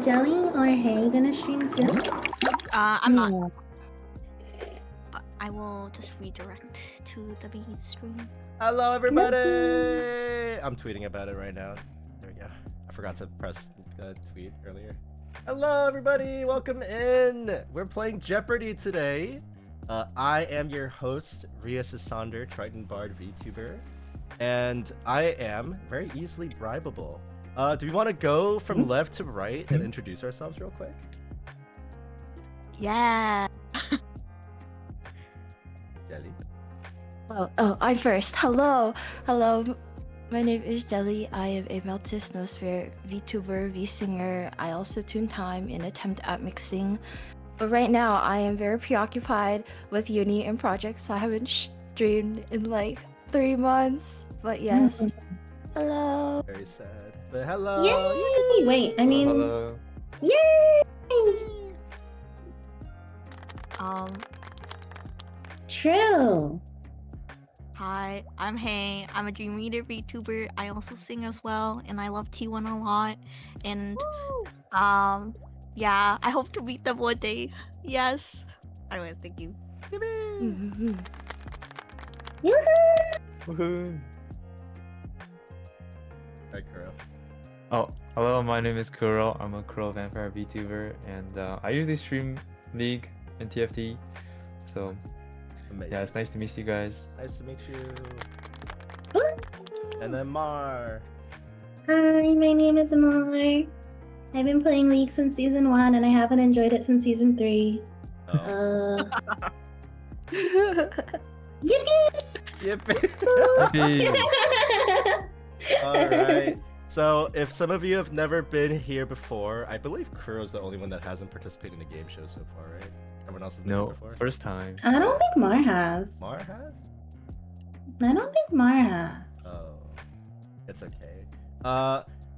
Jelly or Hay gonna stream soon? I'm not, No. but I will just redirect to the main stream. Hello, everybody! I'm tweeting about it right now. There we go. I forgot to press tweet earlier. Hello, everybody! Welcome in! We're playing Jeopardy today. I am your host, Riusisonder, Triton Bard VTuber. And I am very easily bribable. Do we want to go from left to right and introduce ourselves real quick? Yeah. Jelly. Oh, I first. Hello. My name is Jelly. I am a Melted Snowsphere VTuber, V-singer. I also tune time in attempt at mixing. But right now, I am very preoccupied with uni and projects, so I haven't streamed in like 3 months. But yes. Hello. Very sad. But hello! Yay! Wait, I mean, Hello. yay! True. Hi, I'm Hay. I'm a Dream Reader VTuber. I also sing as well, and I love T1 a lot. And yeah, I hope to meet them one day. Yes. Anyways, thank you. Mhm. Yoo-hoo! Woohoo. Hi, Kuro. Oh, hello, my name is Kuro. I'm a Kuro Vampire VTuber, and I usually stream League and TFT. So, Amazing. yeah, it's nice to meet you guys. Nice to meet you. And then Mar. Hi, my name is Amar. I've been playing League since season 1 and I haven't enjoyed it since season 3. Oh. Yippee! Yippee! Yippee. Alright. So, if some of you have never been here before, I believe Kuro's the only one that hasn't participated in a game show so far, right? Everyone else has been here No, before? first time. I don't think Mar has. Mar has? I don't think Mar has. Oh. It's okay.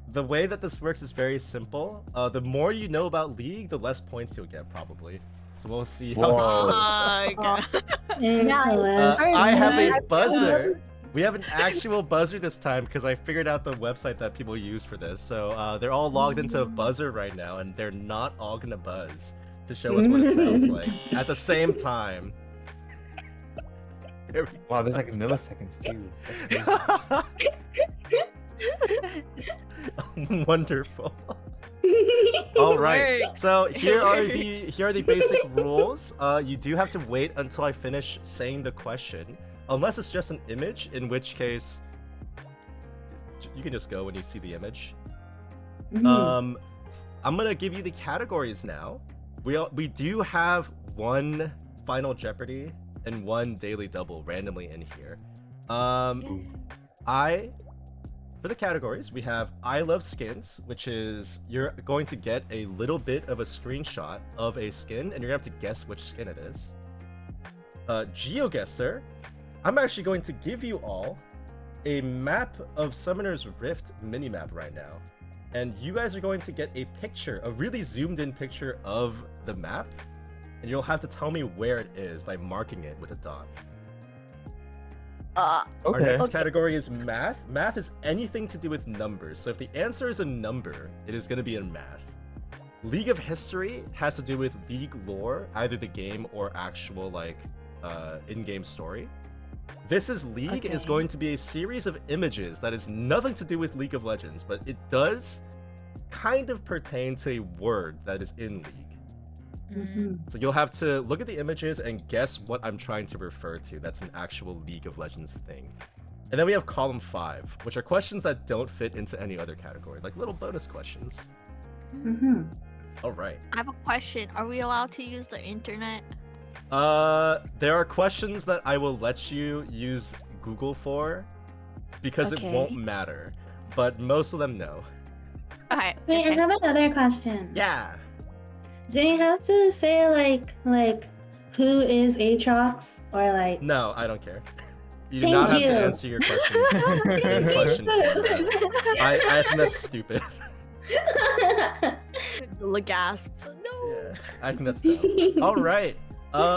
The way that this works is very simple. The more you know about League, the less points you'll get, probably. So we'll see how Whoa. I guess. I have a buzzer. We have an actual buzzer this time because I figured out the website that people use for this. So they're all logged into a buzzer right now, and they're not all gonna buzz to show us what it sounds like at the same time. There we Wow, there's like milliseconds too. go. Wonderful. All right. Work. So here are the basic rules. You do have to wait until I finish saying the question. Unless it's just an image, in which case you can just go when you see the image. I'm gonna give you the categories now. We do have one Final Jeopardy and one Daily Double randomly in here. For the categories, we have I Love Skins, which is you're going to get a little bit of a screenshot of a skin, and you're gonna have to guess which skin it is. GeoGuessr. I'm actually going to give you all a map of Summoner's Rift minimap right now. And you guys are going to get a picture, a really zoomed in picture of the map. And you'll have to tell me where it is by marking it with a dot. Our Okay. next category is math. Math is anything to do with numbers. So if the answer is a number, it is going to be in math. League of History has to do with League lore, either the game or actual like in-game story. This is League is going to be a series of images that is nothing to do with League of Legends, but it does kind of pertain to a word that is in League. So you'll have to look at the images and guess what I'm trying to refer to. That's an actual League of Legends thing. And then we have column 5, which are questions that don't fit into any other category, like little bonus questions. All right. I have a question. Are we allowed to use the internet? There are questions that I will let you use Google for because it won't matter, but most of them no. Okay. Wait, I have another question. Yeah. Do you have to say like who is Aatrox or like? No, I don't care. You do Thank not have you. to answer your question. I think that's stupid. The gasp. No. Yeah, I think that's dumb. All right.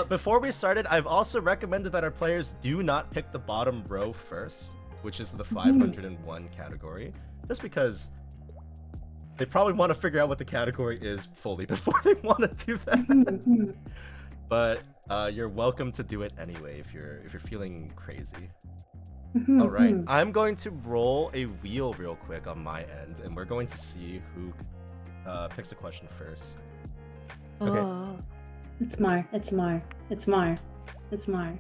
Before we started, I've also recommended that our players do not pick the bottom row first, which is the 501 category, just because They probably want to figure out what the category is fully before they want to do that. Mhm. But you're welcome to do it anyway if you're feeling crazy. Mhm, All right, mhm. I'm going to roll a wheel real quick on my end, and we're going to see who picks a question first. Okay. Oh. It's Mar. It's Mar. It's Mar. It's Mar.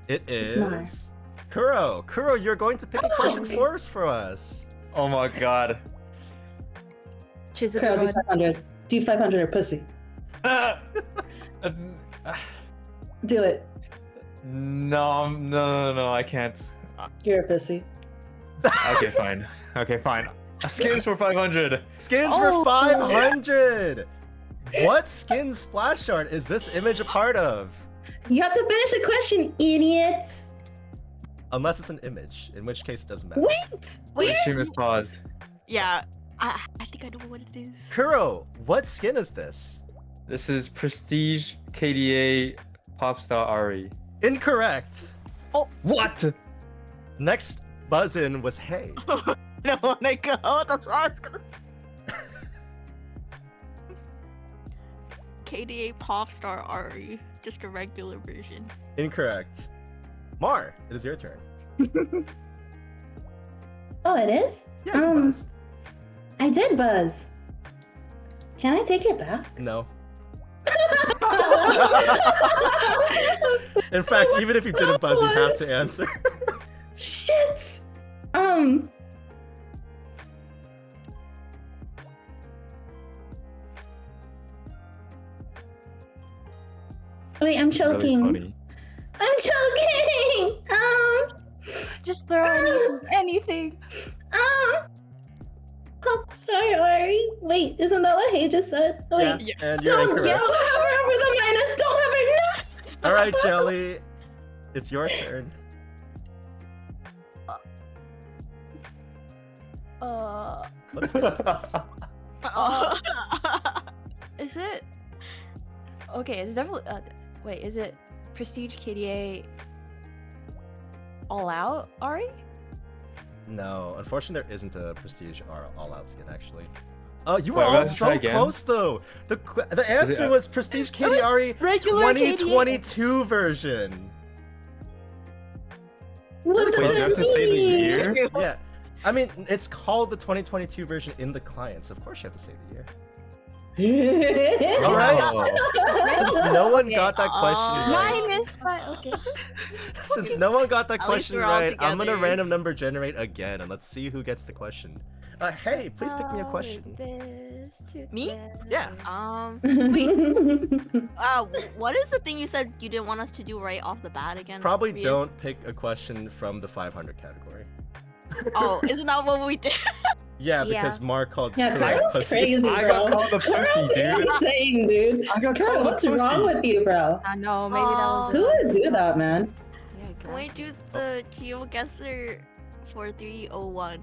It It's Mar. is Kuro. Kuro, you're going to pick a question first for us. Oh my god. Choose a Carol, good one. D500. D500 or pussy. Do it. No, I can't. You're a pussy. Okay, fine. Okay, fine. Skins for 500. Skins Oh. for 500. What skin splash art is this image a part of? You have to finish the question, idiots. Unless it's an image, in which case it doesn't matter. Wait. The stream is paused. Yeah, I think I know what it is. Kuro, what skin is this? This is Prestige KDA Popstar Ari. Incorrect. What? Next buzz-in was hey. I don't want to go. That's all I was gonna. KDA Popstar Ari, just a regular version. Incorrect. Mar, it is your turn. Oh, it is? Yeah, you buzzed. I did buzz. Can I take it back? No. In fact, even if you didn't buzz, you have to answer. Shit. Wait, I'm Really choking. funny. I'm choking. Just throw anything. Oh, sorry, Ari. Wait, isn't that what Hay just said? Wait. Yeah, and you're Don't incorrect. hover over the minus. Don't hover. No. All right, Jelly, it's your turn. Let's get into this. Oh. Is it? Okay, it's definitely. Wait, is it Prestige KDA All Out Ari? No, unfortunately, there isn't a Prestige or all-out skin actually. You were Wait, all let's try so again. close though. The answer it- was Prestige KDRE Regular 2022 version. What Wait, does do you have it to say the mean? year? Yeah, I mean it's called the 2022 version in the client, so of course you have to say the year. All right. Oh. Since no one Okay, got that question right, Minus, but okay. since no one got that At least question we're all right, I'm gonna together. random number generate again, and let's see who gets the question. Hey, please pick me a question. Me? Yeah. What is the thing you said you didn't want us to do right off the bat again? Probably Rius? don't pick a question from the 500 category. Oh, isn't that what we did? Yeah, Yeah. because Mark called Yeah, Kuro a Kyle's pussy. crazy, I bro. got called a pussy, Kyle's dude. insane, dude. I got Kyle, called a what's pussy. wrong with you, bro? I know, maybe that was. Who would do that, man? Yeah, Can we exactly. do the GeoGuessr for 301?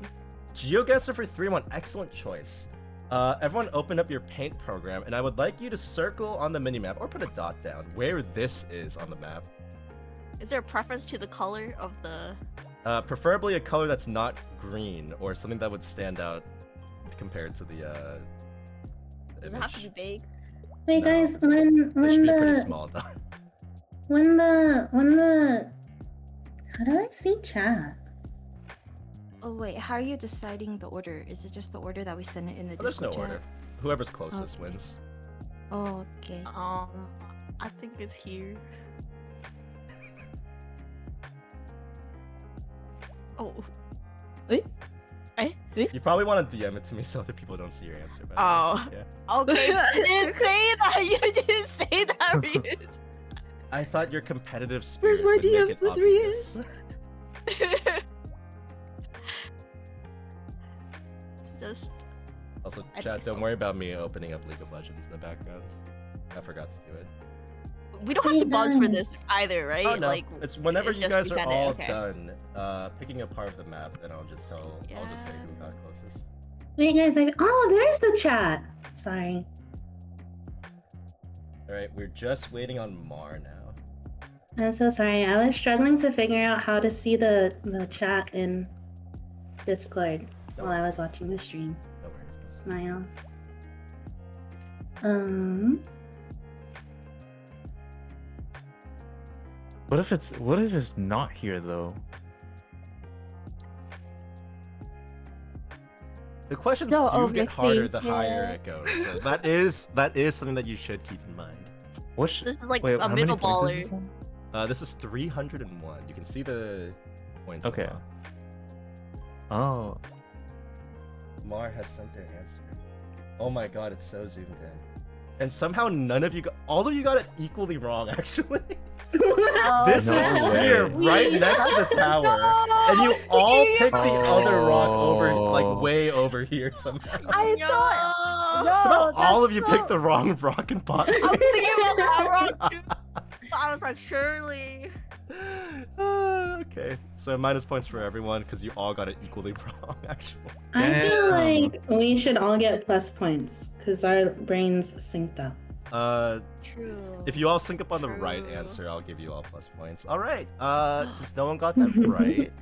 GeoGuessr for 3-1, excellent choice. Everyone open up your paint program, and I would like you to circle on the minimap, or put a dot down, where this is on the map. Is there a preference to the color of the... Preferably a color that's not green, or something that would stand out compared to the Does it have to be image. big? Wait, No. guys, It when should be a pretty the small dot. when the how do I see chat? Oh wait, how are you deciding the order? Is it just the order that we send it in the Oh, there's no Discord order. chat? Whoever's closest wins. Oh, okay. I think it's here. Oh. You probably want to DM it to me so other people don't see your answer. But Oh. yeah. Okay, you didn't say that. You didn't say that, Rius. I thought your competitive spirit Where's my would make DMs it with obvious. Just Also, I chat, think don't so. worry about me opening up League of Legends in the background. I forgot to do it. we don't have to buzz for Guys. this either, right? Oh no, Like it's whenever it's you just guys we are send it, all okay. done picking a part of the map, then I'll just say who got closest. Wait, guys, there's the chat. Sorry. All right, we're just waiting on Mar now. I'm so sorry. I was struggling to figure out how to see the chat in Discord No while I was watching the stream. No worries. Smile. What if it's not here though? The questions No, do get harder the overthinking, higher yeah. it goes. So that is something that you should keep in mind. What? This is like Wait, a how many middle points is baller. this one? This is 301. You can see the points. on Okay. top. Oh, Mar has sent their answer. Oh my god, it's so zoomed in. And somehow none of you got, all of you got it equally wrong, actually. This No is way. here, right next to the tower. And you all picked the other rock over, like Oh. way over here somehow. I thought no. Somehow all of that's you so- picked the wrong rock and pot. I was thinking about that rock too. I was like, surely. Okay, so minus points for everyone because you all got it equally wrong, actually. I feel Damn. like we should all get plus points because our brains synced up. True. If you all sync up on the right True. answer, I'll give you all plus points. All right. Since no one got that right,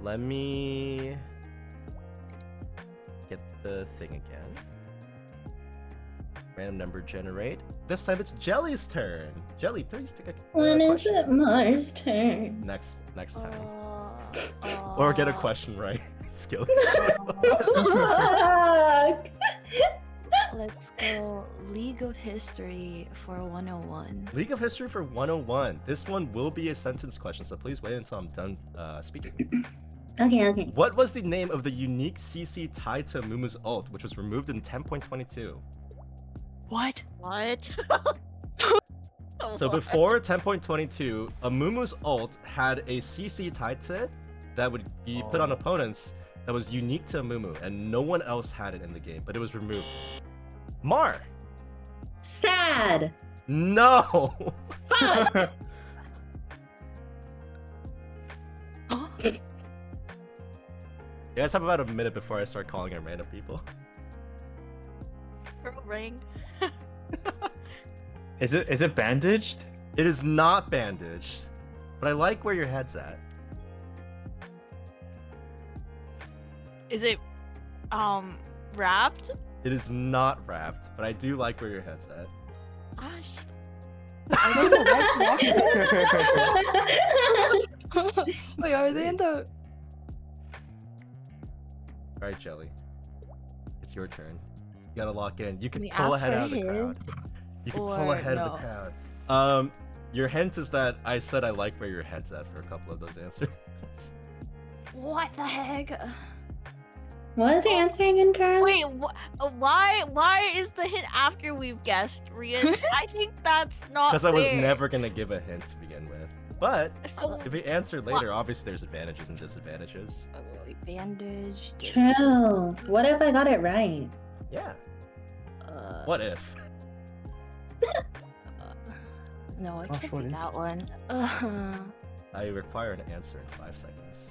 let me get the thing again. Random number generate. This time it's Jelly's turn. Jelly, please pick a When is question. it Mars' turn? Next time. Uh, Or get a question right. Skill. Fuck. Let's go League of History for 101. League of History for 101. This one will be a sentence question, so please wait until I'm done speaking. Okay. What was the name of the unique CC tied to Mumu's ult, which was removed in 10.22? What? What? So before 10.22, a Mumu's ult had a CC tied to it that would be put on opponents that was unique to Mumu, and no one else had it in the game, but it was removed. Mar! Sad. No! Oh, You guys have about a minute before I start calling in random people. Girl ring. is it bandaged? It is not bandaged, but I like where your head's at. Is it wrapped? It is not wrapped, but I do like where your head's at. Gosh. are they in the right direction? Wait, are they in the? Alright, Jelly. It's your turn. You gotta lock in. You can We pull ask ahead for out of the crowd. hints, You can pull or ahead of the no? crowd. Your hint is that I said I like where your head's at for a couple of those answers. What the heck? What was your answer again, Carl? Wait, why is the hint after we've guessed, Rius? I think that's not Because I was fair. never gonna give a hint to begin with. But So if we answer later, obviously there's advantages and disadvantages. Bandaged. True. What if I got it right? Yeah. Uh, What if? No, I Gosh, can't what pick is that one. I require an answer in 5 seconds.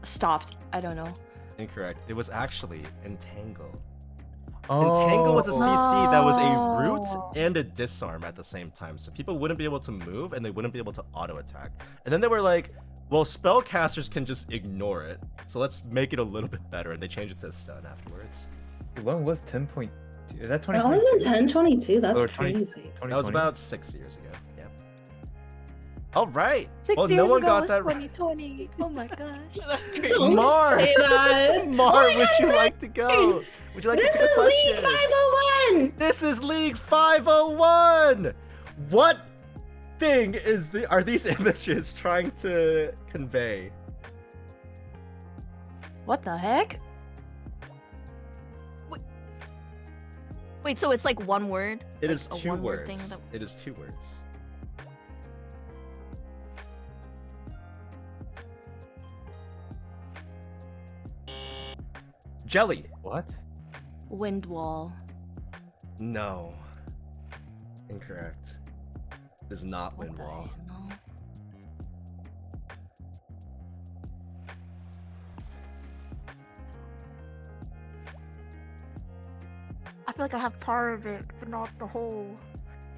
Stopped. I don't know. Incorrect. It was actually Entangle. Oh, Entangle was a CC that was a No. root and a disarm at the same time, so people wouldn't be able to move and they wouldn't be able to auto attack. And then they were like, well, spellcasters can just ignore it, so let's make it a little bit better, and they changed it to stun afterwards. When was 10.2? Is that That was in 2022? 1022. That's Or 20 crazy. 2020? That was about 6 years ago. Yeah. All right. 6 well, years no one ago got was that right. 2020. Oh my gosh. that's crazy. Don't Mar! say that. Mar, Oh my would you God, like to go? Would you like This to pick a is question? League 501. This is League 501. What thing are these images trying to convey? What the heck? Wait, so it's like one word? It Like is a 2 one-word words. thing that- It is 2 words. Jelly. What? Wind wall. No. Incorrect. It is not What the Windwall. hell? I feel like I have part of it, but not the whole.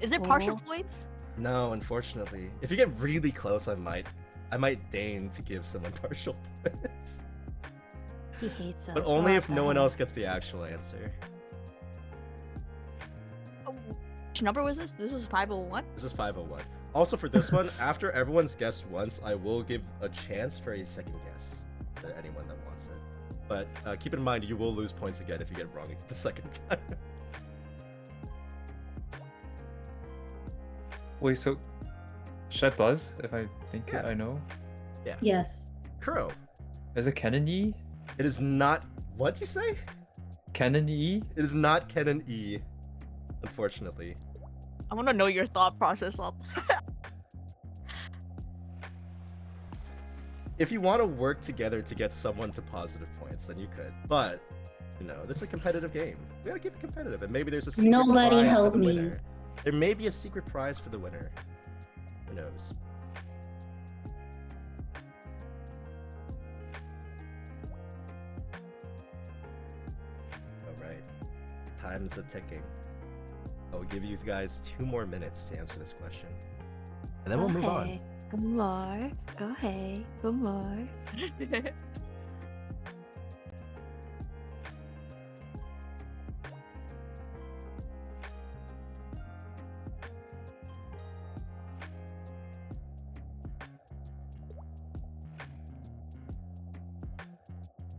Is it partial Oh. points? No, unfortunately. If you get really close, I might deign to give someone partial points. He hates us. But only What if the no one heck? else gets the actual answer. Which number was this? This was 501? This is 501. Also for this one, after everyone's guessed once, I will give a chance for a second guess to anyone that wants it. But keep in mind, you will lose points again if you get it wrong the second time. Wait, so should I buzz if I think Yeah. I know? Yes. Kuro, Is it Canon E? it is not. What'd you say? Canon E? It is not Ken and E, unfortunately. I want to know your thought process on If you want to work together to get someone to positive points, then you could. But, you know, this is a competitive game. We gotta keep it competitive, and maybe there's a secret Nobody prize help for the me. winner. There may be a secret prize for the winner. Who knows? Alright. Time's a ticking. I'll give you guys 2 more minutes to answer this question. And then we'll move on. Hey, good more. Go hey, good more.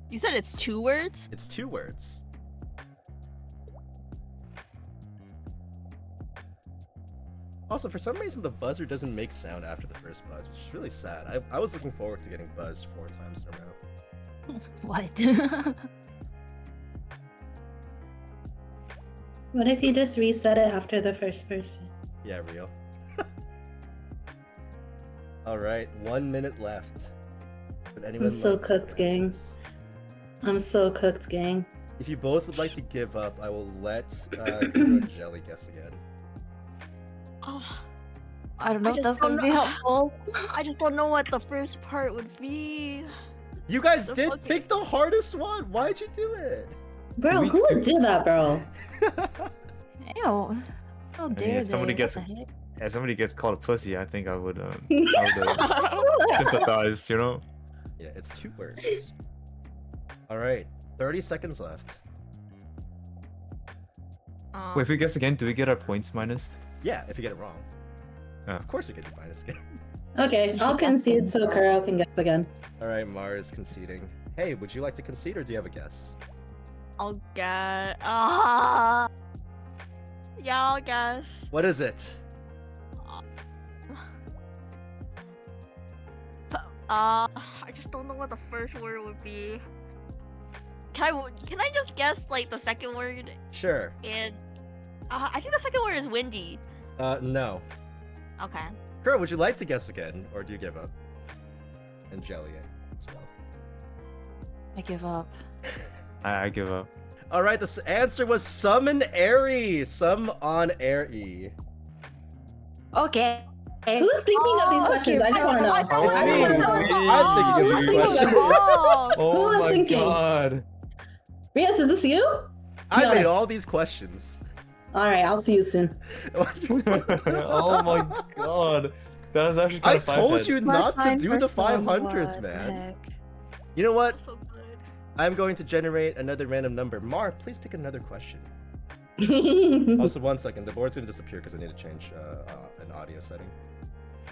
You said it's 2 words? It's 2 words. Also, for some reason, the buzzer doesn't make sound after the first buzz, which is really sad. I was looking forward to getting buzzed 4 times in a row. What? What if you just reset it after the first person? Yeah, real. Alright, 1 minute left. Would anyone so like to cooked, answer gang. this? I'm so cooked, gang. If you both would like to give up, I will let Kuro and Jelly guess again. Oh, I don't know I if just that's don't gonna be know. helpful. I just don't know what the first part would be. You guys The did fucking- pick the hardest one! Why'd you do it? Bro, We- who would do that, bro? Ew. How I mean, dare if somebody they? gets What the heck? if somebody gets called a pussy, I think I would sympathize, you know? Yeah, it's 2 words. Alright, 30 seconds left. Wait, if we guess again, do we get our points minus? Yeah, if you get it wrong. Oh. Of course you get your minus again. Okay, You I'll should guess concede again. so Kuro can guess again. Alright, Mars conceding. Hey, would you like to concede or do you have a guess? I'll guess. Yeah, I'll guess. What is it? I just don't know what the first word would be. Can I just guess like the second word? Sure. And I think the second word is windy. No. Okay. Kuro, would you like to guess again or do you give up? And Jelly as well. I give up. I give up. Alright, the answer was summon airy. Some on airy. Okay. Who's thinking of these Oh, questions? I just want to know. I It's I me. just wanna know. I'm thinking of Who's these questions. Oh, Oh was my thinking? god. Rius, is this you? I made Nice. all these questions. Alright, I'll see you soon. Oh my god. That was actually I kind of told you not to Sign do the first one, 500s, what the man. heck? You know what? so good. I'm going to generate another random number. Mar, please pick another question. Also, 1 second. The board's gonna disappear because I need to change an audio setting.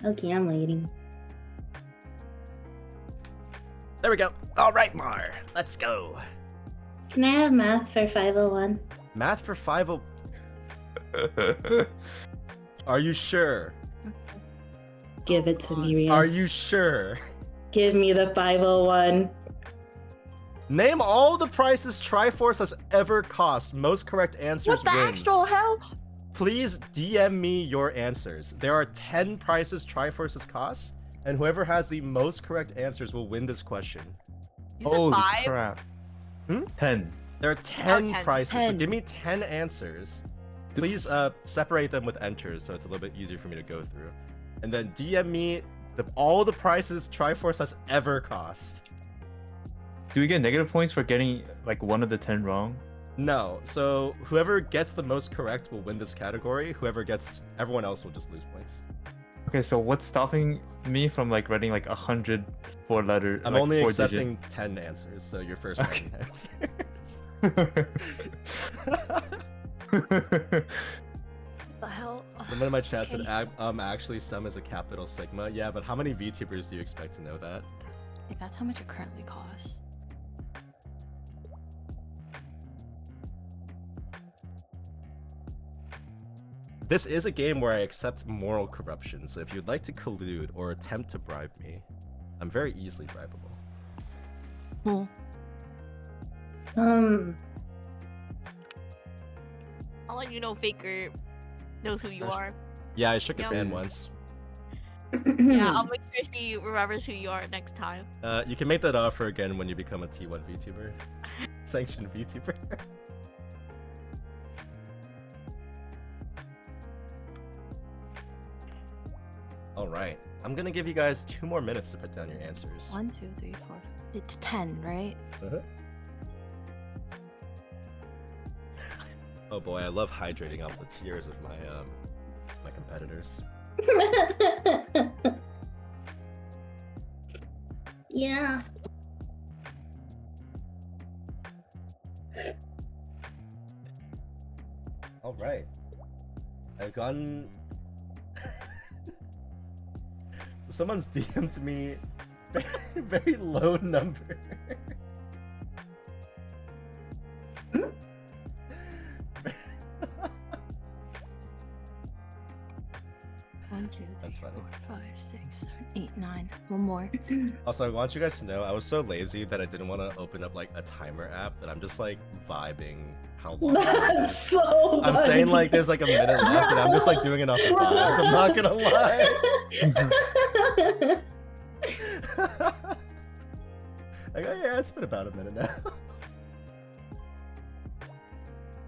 Okay, I'm waiting. There we go. All right, Mar. Let's go. Can I have math for 501? Math for 50. Are you sure? Give it to me, Rius. Are you sure? Give me the 501. Name all the prices Triforce has ever cost. Most correct answers What the wins. actual hell? Please DM me your answers. There are 10 prices Triforce has cost, and whoever has the most correct answers will win this question. You said Holy 5? crap. Hmm? 10. There are 10 10. prices, so 10. give me 10 answers. Please separate them with enters so it's a little bit easier for me to go through. And then DM me all the prices Triforce has ever cost. Do we get negative points for getting like one of the 10 wrong? No, so whoever gets the most correct will win this category. Everyone else will just lose points. Okay, so what's stopping me from like writing like 100 4-letter? I'm like, only 4-digit? accepting 10 answers, so your first 10 answers. What the hell? Someone in my chat Okay. said, actually, sum is a capital Sigma. Yeah, but how many VTubers do you expect to know that? Like, that's how much it currently costs. This is a game where I accept moral corruption, so if you'd like to collude or attempt to bribe me, I'm very easily bribable. I'll let you know Faker knows who you are. Yeah, I shook his Yeah. hand once. Yeah, I'll make sure he remembers who you are next time. You can make that offer again when you become a T1 VTuber. Sanctioned VTuber. Alright, I'm gonna give you guys 2 more minutes to put down your answers. 1, 2, 3, 4. It's 10, right? Uh-huh. Oh boy, I love hydrating off the tears of my competitors. Yeah. Alright. I've gotten... So someone's DM'd me very low number. One, two, That's three, funny. 4, 5, 6, 7, 8, 9. One more. Also, I want you guys to know I was so lazy that I didn't want to open up like a timer app that I'm just like vibing how long. it That's is. so I'm funny. saying like there's like a minute left and I'm just like doing it off the fives. I'm not gonna lie. Like, oh yeah, it's been about a minute now.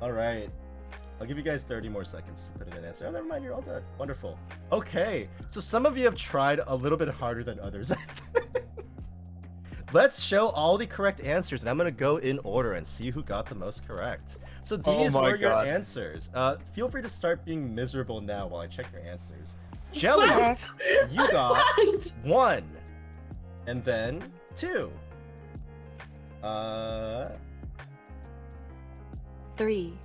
Alright. I'll give you guys 30 more seconds to put in an answer. Oh, never mind, you're all done. Wonderful. Okay, so some of you have tried a little bit harder than others. Let's show all the correct answers, and I'm gonna go in order and see who got the most correct. So these my were your God. answers. Feel free to start being miserable now while I check your answers. Jelly, What? you got What? 1, and then 2. 3.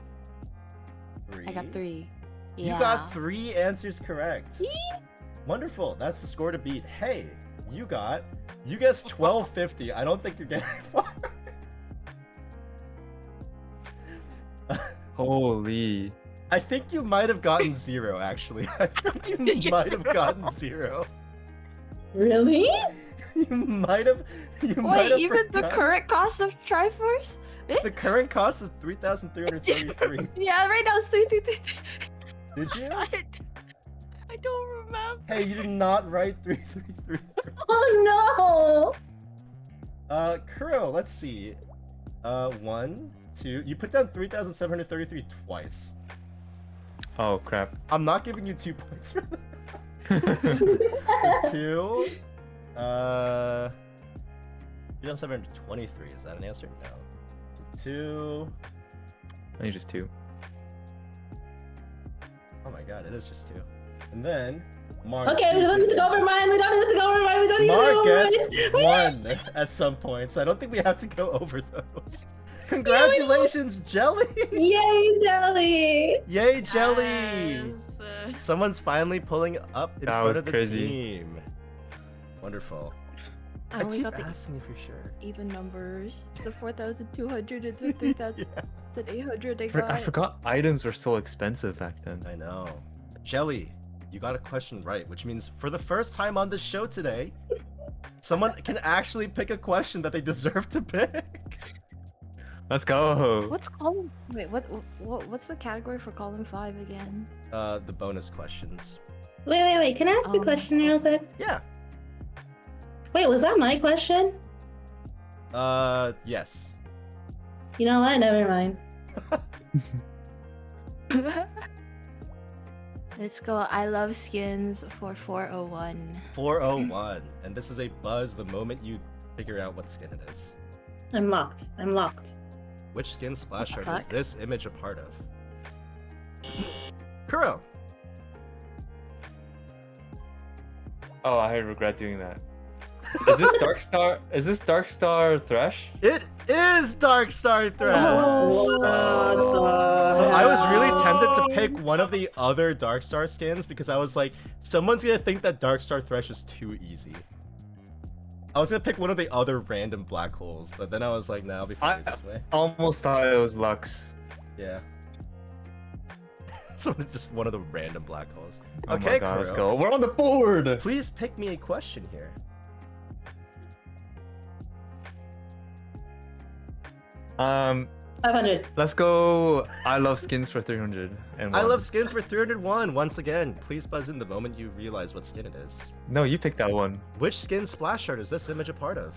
3. I got 3. You Yeah. got 3 answers correct. Wonderful. That's the score to beat. Hey, you guessed 1250. I don't think you're getting far. Holy. I think you might have gotten 0, actually. I think you might have gotten 0. Really? You might have. Wait, even the forgotten. current cost of Triforce? The current cost is 3,333. Yeah, right now it's 3, 3, 3, 3. Did you? I don't remember. Hey, you did not write 3,333. Oh Kuro, let's see. 1, 2. You put down 3,733 twice. Oh crap. I'm not giving you 2 points for that. no! 2. 3,723. Is that an answer? No. So 2. I think just 2. Oh my god, it is just 2. And then Mark. Okay, we don't need to go over mine. We don't need to go over mine. We don't need to Mark go over guessed mine. 1 at some point, so I don't think we have to go over those. Congratulations, Jelly! Yay, Jelly! Yay, Jelly! Yes. Someone's finally pulling up in That front was of the crazy. team. Wonderful. I I only keep got the asking you for sure. even numbers. The 4,200 and the 3,800 I I got. forgot items were so expensive back then. I know. Jelly, you got a question right, which means for the first time on this show today, someone can actually pick a question that they deserve to pick. Let's go. What's column? Wait, what's the category for column 5 again? The bonus questions. Wait. Can I ask you a Um, question real quick? Yeah. Wait, was that my question? Yes. You know what? Never mind. Let's go. I love skins for 401. 401. And this is a buzz the moment you figure out what skin it is. I'm locked. I'm locked. Which skin splash art is fuck? this image a part of? Kuro. Oh, I regret doing that. Is this Dark Star? Is this Dark Star Thresh? It is Dark Star Thresh. Oh. So I was really tempted to pick one of the other Dark Star skins because I was like, someone's gonna think that Dark Star Thresh is too easy. I was gonna pick one of the other random black holes, but then I was like, nah, I'll be fine this way. Almost thought it was Lux. Yeah. So it's just one of the random black holes. Oh Okay, my god, let's Kuro. go. We're on the board! Please pick me a question here. Um, 500. let's go. I love skins for 300. And I love skins for 301. Once again, please buzz in the moment you realize what skin it is. No, you picked that one. Which skin splash art is this image a part of?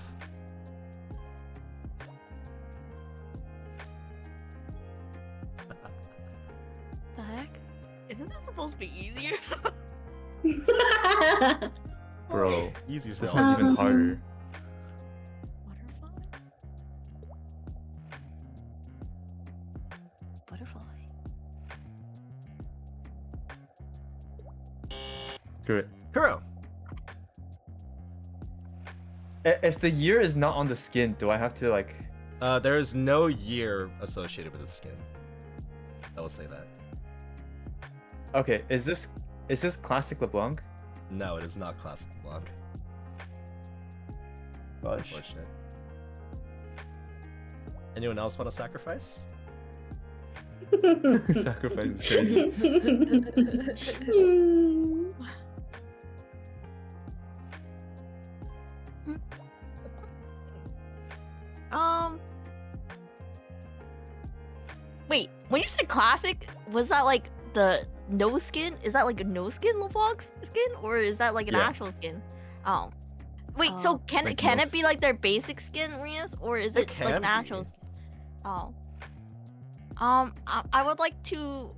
The heck? Isn't this supposed to be easier? Bro, Easy's this real. one's even harder. Butterfly. Butterfly. Screw it. Kuro. If the year is not on the skin, do I have to like... There is no year associated with the skin. I will say that. Okay, is this classic LeBlanc? No, it is not Classic Blanc. Gosh. Unfortunate. Anyone else want to sacrifice? Sacrifice is crazy. Wait, when you said classic, was that like the no skin? Is that like a no skin LeBlanc skin, or is that like an Yeah. actual skin? Oh, wait. Oh. So can Makes it most- be like their basic skin, Rius, or is It it like can an actual? be. Skin? Oh. I would like to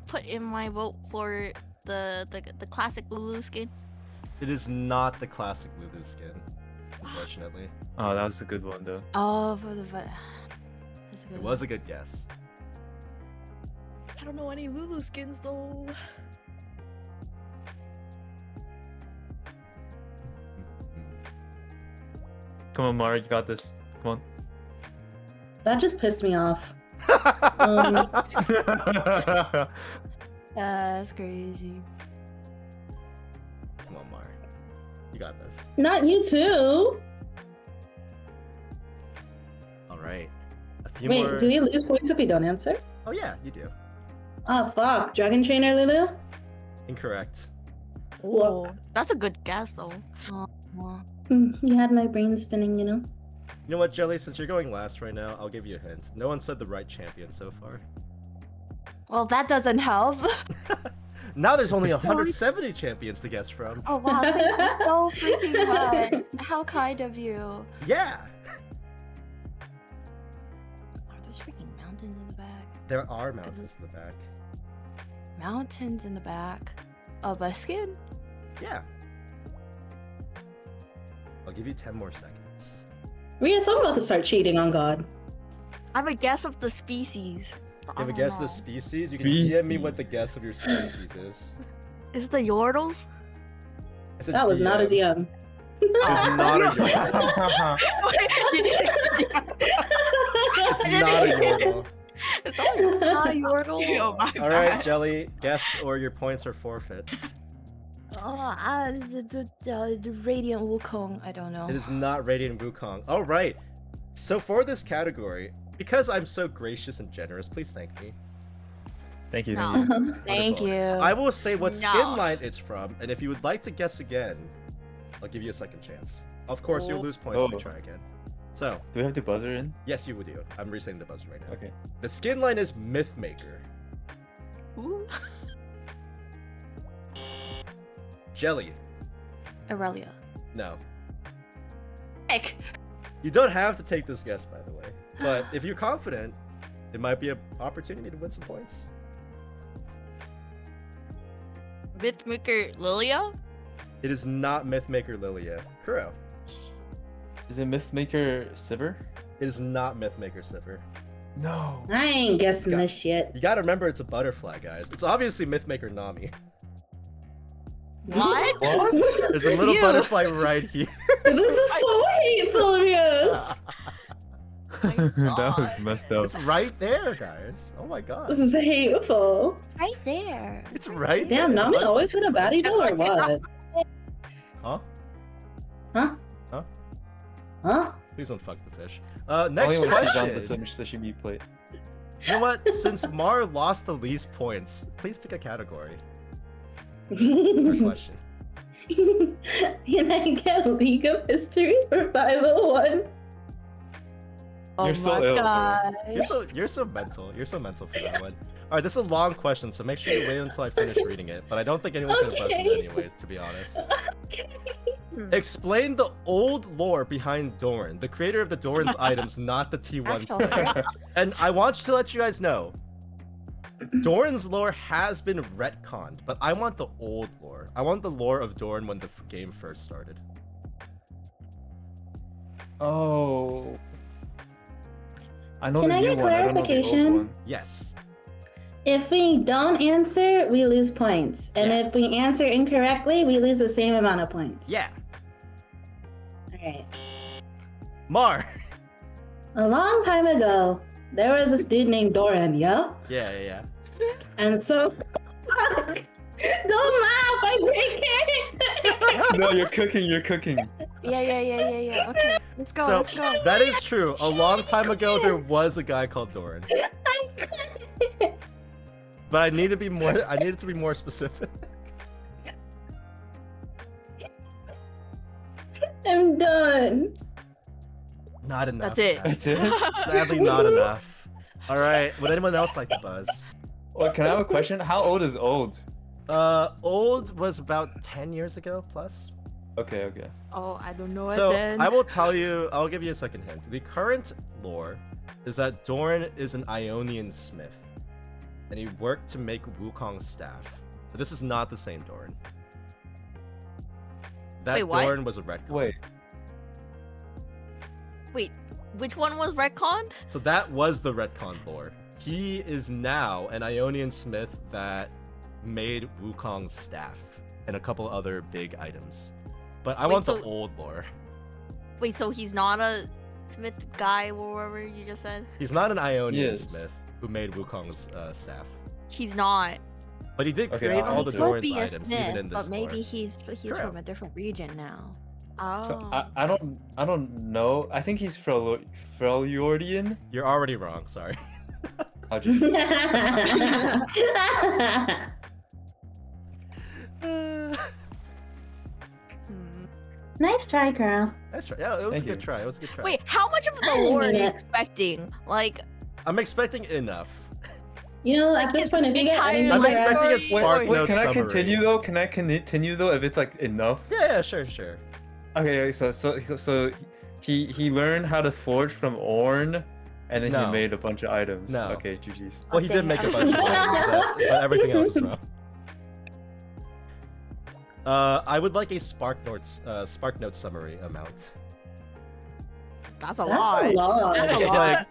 put in my vote for the classic Lulu skin. It is not the Classic Lulu skin, unfortunately. Oh, that was a good one though. Oh, for the that's a good It was a good guess. I don't know any Lulu skins though. Come on, Mara, you got this. Come That just pissed me off. on. That's crazy. Come on, Mar. You got this. Not you too. All right. A few Wait, more. do we lose points if we don't answer? Oh yeah, you do. Oh fuck, Dragon Trainer Lulu? Incorrect. Whoa. That's a good guess though. Oh. You had my brain spinning, you know? You know what, Jelly? Since you're going last right now, I'll give you a hint. No one said the right champion so far. Well, that doesn't help. Now there's only 170 champions to guess from. Oh wow, thank you so freaking much. How kind of you. Yeah. Are those freaking mountains in the back? There are mountains in the back. Mountains in the back of my skin? Yeah. I'll give you 10 more seconds. Rius, I'm about to start cheating on God. I have a guess of the species. You have a guess of the species? You can Species. DM me what the guess of your species is. Is it the Yordles? I said That was not a DM. It's not a Yordle. Did you say It's not a Yordle. It's not Not a Yordle. Yo, my All right, bad. Jelly, guess or your points are forfeit. The Radiant Wukong, I don't know. It is not Radiant Wukong. All right. So for this category, because I'm so gracious and generous, please thank me. Thank you. No. Thank you. Thank Wonderful. you. I will say what No. skin line it's from, and if you would like to guess again, I'll give you a second chance. Of course, you'll lose points if you Oh. try again. So, Do we have to buzzer in? yes, you would do. I'm resetting the buzzer right now. Okay. The skin line is Mythmaker. Ooh. Jelly. Aurelia. No. Heck. You don't have to take this guess, by the way. But if you're confident, it might be an opportunity to win some points. Mythmaker Lilia? It is not Mythmaker Lilia. Kuro. Is it Mythmaker Sivir? It is not Mythmaker Sivir. No. I ain't guessing Got- this shit. You gotta remember it's a butterfly, guys. It's obviously Mythmaker Nami. What? What? There's a little You. butterfly right here. This is so hateful, Rius. My That was God. messed up. It's right there, guys. Oh my god. This is hateful. Right there. It's right Damn, there. Nami always been a baddie though, or what? Huh? Huh? Huh? Huh? Please don't fuck the fish. Next Only when she's on the question. sashimi plate. You know what? Since Mar lost the least points, please pick a category for question. Can I get League of History for 501? Oh You're so my ill, bro. god. You're so mental. You're so mental for that one. All right, this is a long question, so make sure you wait until I finish reading it. But I don't think anyone's gonna buzz in Okay. anyways, to be honest. Okay. Explain the old lore behind Dorn, the creator of the Dorn's items, not the T1 Actually. player. And I want to let you guys know, Dorn's lore has been retconned, but I want the old lore. I want the lore of Dorn when the game first started. Oh. I know Can the I new get one. I don't know the old clarification? one. Yes. If we don't answer, we lose points. And Yeah. if we answer incorrectly, we lose the same amount of points. Yeah. Alright. Mar. A long time ago, there was this dude named Doran, yeah? Yeah. And so... Don't laugh, I break character! No, you're cooking. Yeah. Okay, let's go. So Let's go. that is true. A long time ago, there was a guy called Doran, but I need to be more. I needed to be more specific. I'm done. Not enough. That's it. Sad. That's it? Sadly, not enough. All right. Would anyone else like to buzz? Well, can I have a question? How old is old? Old was about 10 years ago plus. Okay. Oh, I don't know So it then. I will tell you. I'll give you a second hint. The current lore is that Dorn is an Ionian smith, and he worked to make Wukong's staff. But this is not the same Dorn. That Wait, what? Dorn was a retcon. Wait. Wait, which one was retconned? So that was the retcon lore. He is now an Ionian smith that made Wukong's staff and a couple other big items. But I Wait, want the so- old lore. Wait, so he's not a Smith guy or whatever you just said? He's not an Ionian Yes. smith who made Wukong's staff. He's not. But he did Okay, create I'll all the answer. Could Dorn's be a items, Smith, even in this but maybe lore. he's Correct. from a different region now. Oh. So I don't know. I think he's Freljordian. You're already wrong, sorry. Oh, Jesus. Hmm. Nice try, girl. Nice try. Yeah, it was Thank a good you. try. It was a good try. Wait, how much of the I lore are mean you it. expecting? Like, I'm expecting enough. You know, Like at this his point, if you get entire any I'm life expecting a story? Spark Wait, Note can I summary. continue though? Can I continue though if it's like enough? Yeah, sure. Okay, so he learned how to forge from Orn, and then No. he made a bunch of items. No. Okay, GG's. Well, he did Okay. make a bunch of items, but everything else was wrong. I would like a Spark Note summary amount. that's a That's lot. a lot. That's a Which is lot.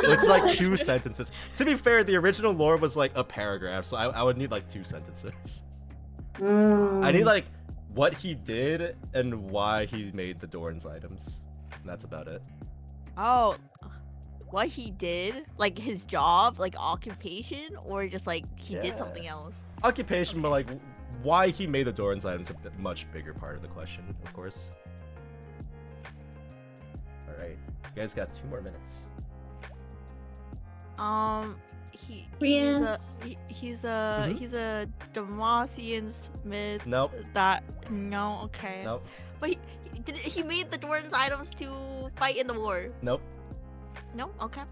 which is like 2 sentences. To be fair, the original lore was like a paragraph, so I would need like 2 sentences. I need like what he did and why he made the Dorn's items. And that's about it. Oh, what he did? Like his job, like occupation, or just like he did Yeah. something else? Occupation, but like why he made the Dorn's items a much bigger part of the question, of course. All right, you guys got 2 more minutes. Rius. He's Mhm. a Damacian Smith. Nope. No, okay. Nope. But he made the Dorn's items to fight in the war. Nope. No, okay.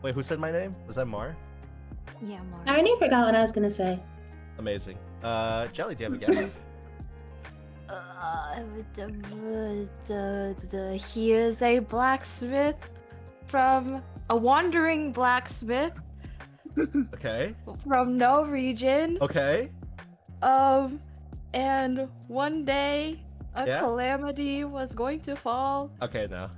Wait, who said my name? Was that Mar? Yeah, I more. already forgot what I was gonna say. Amazing. Jelly, do you have a guess? He is a blacksmith from a wandering blacksmith Okay. from no region. Okay. And one day a Yeah? calamity was going to fall. Okay, no.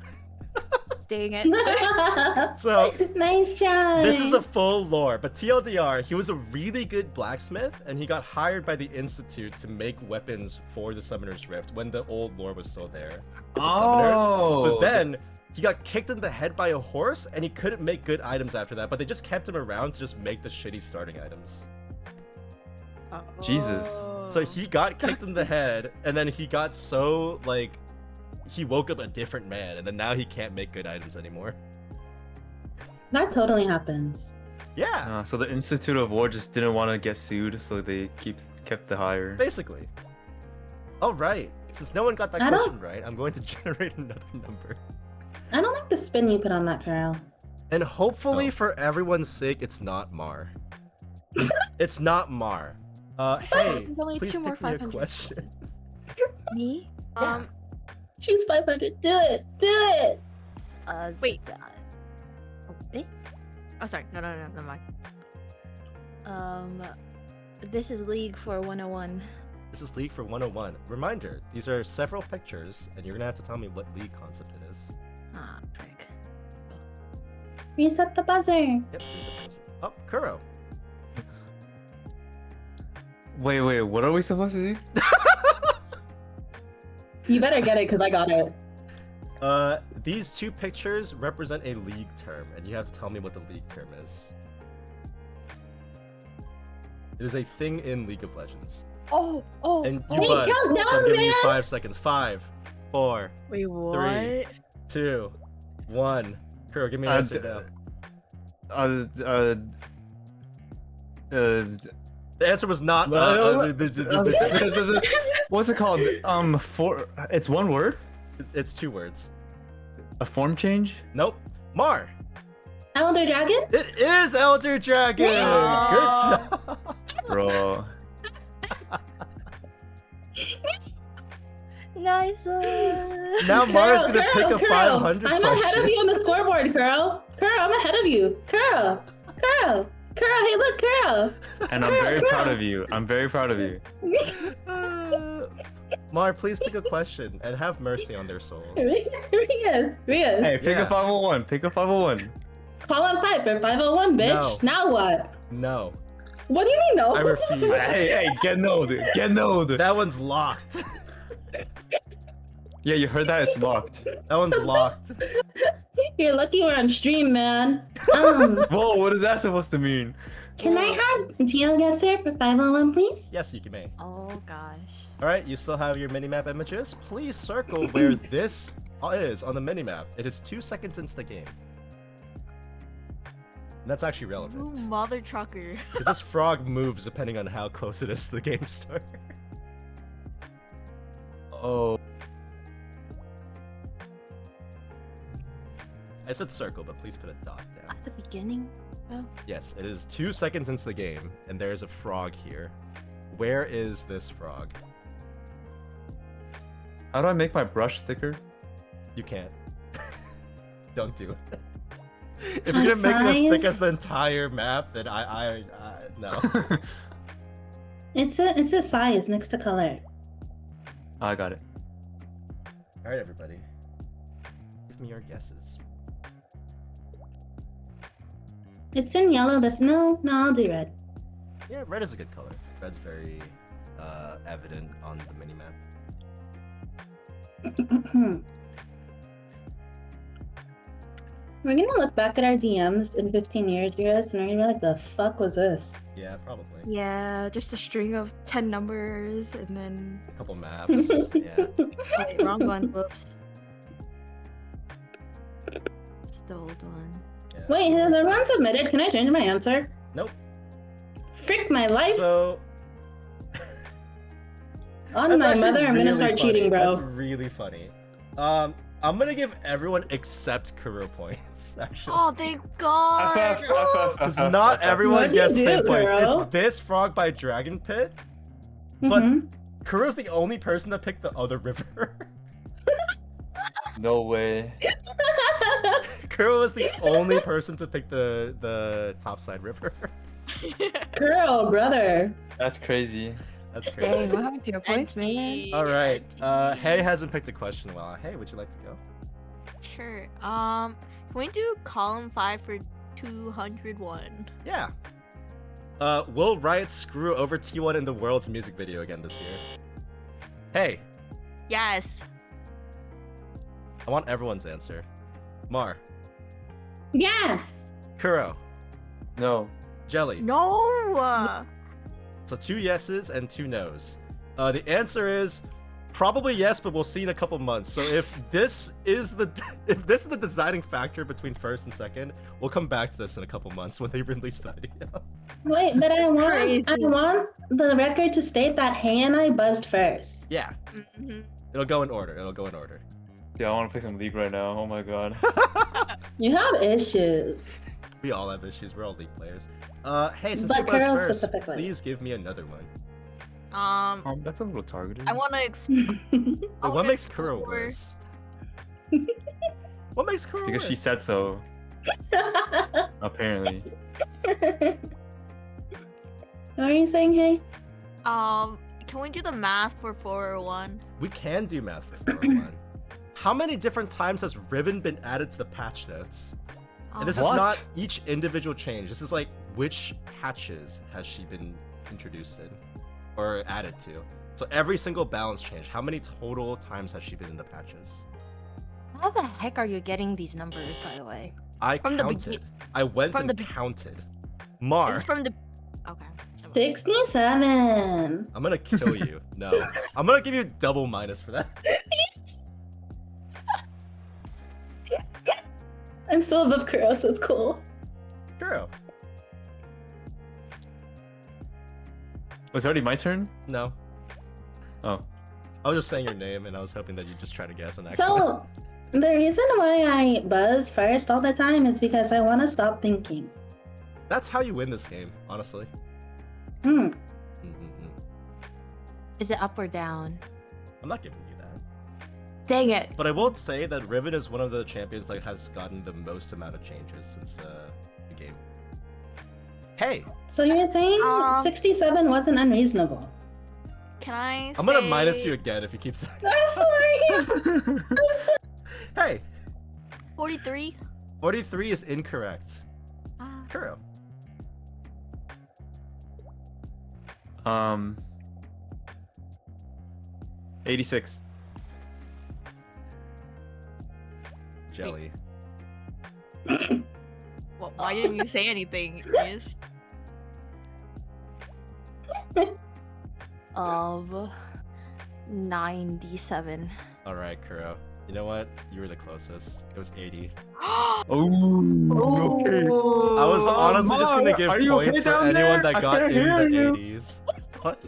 dang it. So Nice try. this is the full lore, but TLDR, he was a really good blacksmith, and he got hired by the Institute to make weapons for the Summoner's Rift when the old lore was still there. with the Summoners. But then he got kicked in the head by a horse, and he couldn't make good items after that, but they just kept him around to just make the shitty starting items. Jesus. So he got kicked in the head, and then he got so, like, he woke up a different man, and then now he can't make good items anymore. That totally happens. Yeah, So the Institute of War just didn't want to get sued, so they kept the hire. basically. All right, since no one got that I don't- question right, I'm going to generate another number. I don't like the spin you put on that, Carol. And hopefully, Oh. for everyone's sake, it's not Mar. It's not Mar. Hey, There's only please two more pick me a 500. question. Me? Choose 500. Do it. Do it. Wait. Eh? Oh, sorry. No, never mind. This is League for 101. This is League for 101. Reminder, these are several pictures, and you're gonna have to tell me what League concept it is. Ah, prick. Reset the buzzer. Yep, there's a poster. Oh, Kuro. Wait, what are we supposed to do? You better get it because I got it. These two pictures represent a League term, and you have to tell me what the League term is. It is a thing in League of Legends. Oh, And Hey, you buzz, count so I'm down, giving you man. 5 seconds. 5, 4, Wait, what? 3, 2, 1. Kuro, give me an answer now. The answer was not. What's it called? It's one word? It's 2 words. A form change? Nope. Mar. Elder Dragon? It is Elder Dragon. Yeah. Good job. Bro. nice. Now Mar's gonna pick a Curl. 500 I'm ahead of question. you on the scoreboard, Curl. Curl, I'm ahead of you. Curl. Hey, look, Curl. And I'm very proud of you. I'm very proud of you. Mar, please pick a question and have mercy on their souls. Rius. Hey, pick Yeah. a 501. Pick a 501. Call on Piper, 501, bitch. No. Now what? No, What do you mean, no? I refuse. Hey, get node. Get node. That one's locked. Yeah, you heard that? It's locked. That one's locked. You're lucky we're on stream, man. Whoa, what is that supposed to mean? Can I have GeoGuessr for 501, please? Yes, you can may. Oh gosh. All right, you still have your minimap images. Please circle where this is on the minimap. It is 2 seconds into the game. And that's actually You relevant. mother trucker. Because this frog moves depending on how close it is to the game start. Oh. I said circle, but please put a dot down. At the beginning? Oh. Yes, it is 2 seconds into the game, and there is a frog here. Where is this frog? How do I make my brush thicker? You can't. Don't do it. If you're gonna make it as thick Size? as the entire map, then I no. It's a size next to color. I got it. All right, everybody, give me your guesses. It's in yellow. No, I'll do red. Yeah, red is a good color. Red's very evident on the minimap. We're gonna look back at our DMs in 15 years, Rius, and we're gonna be like, the fuck was this? Yeah, probably. Yeah, just a string of 10 numbers and then. A couple maps. Yeah. Wait, wrong one. Whoops. It's the old one. Yeah. Wait, has everyone submitted? Can I change my answer? Nope. Frick my life! So. On That's my actually mother, I'm gonna really start funny. cheating, bro. That's really funny. I'm gonna give everyone except Kuro points, actually. Oh, thank God. Because not everyone What'd you gets the same do, points. girl? It's this frog by Dragon Pit, but Mhm. Kuro's the only person that picked the other river. No way. Kuro was the only person to pick the topside river. Girl, brother. That's crazy. That's crazy. Dang, what happened to your points, man? All right. Hey hasn't picked a question. Well, hey, would you like to go? Sure. Can we do column 5 for 201? Yeah. Will Riot screw over T1 in the world's music video again this year? Hey, Yes. I want everyone's answer. Mar, Yes. Kuro, No. Jelly. No. So 2 yeses and 2 nos. The answer is probably yes, but we'll see in a couple months. So if this is the deciding factor between first and second, we'll come back to this in a couple months when they release the video. Wait, but I Crazy. want the record to state that Hay and I buzzed first. Yeah, hmm it'll go in order. It'll go in order. Yeah, I want to play some League right now. Oh my god. You have issues. We all have issues. We're all League players. Hey, since But you buzzed Carol first, specifically. please give me another one. That's a little targeted. I want to Wait, what makes Kuro explore- worse? What makes Kuro Because worse? she said so, apparently. What are you saying, Hay? Can we do the math for 401? We can do math for 401. How many different times has Ribbon been added to the patch notes? And this is What? not each individual change. This is like which patches has she been introduced in or added to. So every single balance change, how many total times has she been in the patches? How the heck are you getting these numbers, by the way? I From the counted. I went from and the be- counted. Mar, It's from the. Okay. 67. I'm gonna kill you. No. I'm gonna give you double minus for that. I'm still above Kuro, so it's cool. Kuro. Was it already my turn? No. Oh. I was just saying your name and I was hoping that you'd just try to guess an accent. So, the reason why I buzz first all the time is because I want to stop thinking. That's how you win this game, honestly. Hmm. Mm-mm-mm. Is it up or down? I'm not giving you that. Dang it! But I will say that Riven is one of the champions that has gotten the most amount of changes since the game. Hey, So you're saying Um, 67 wasn't unreasonable? Can I? I'm gonna minus say you again if you keep saying. I'm sorry. Hey, 43. 43 is incorrect. Ah. Kuro. 86. Jelly. Well, why didn't you say anything? Rius? Of 97. All right, Kuro. You know what? You were the closest. It was 80. Oh. Okay. I was honestly just gonna give Are you points okay for down anyone there? that I got can't in hear the you. 80s. What?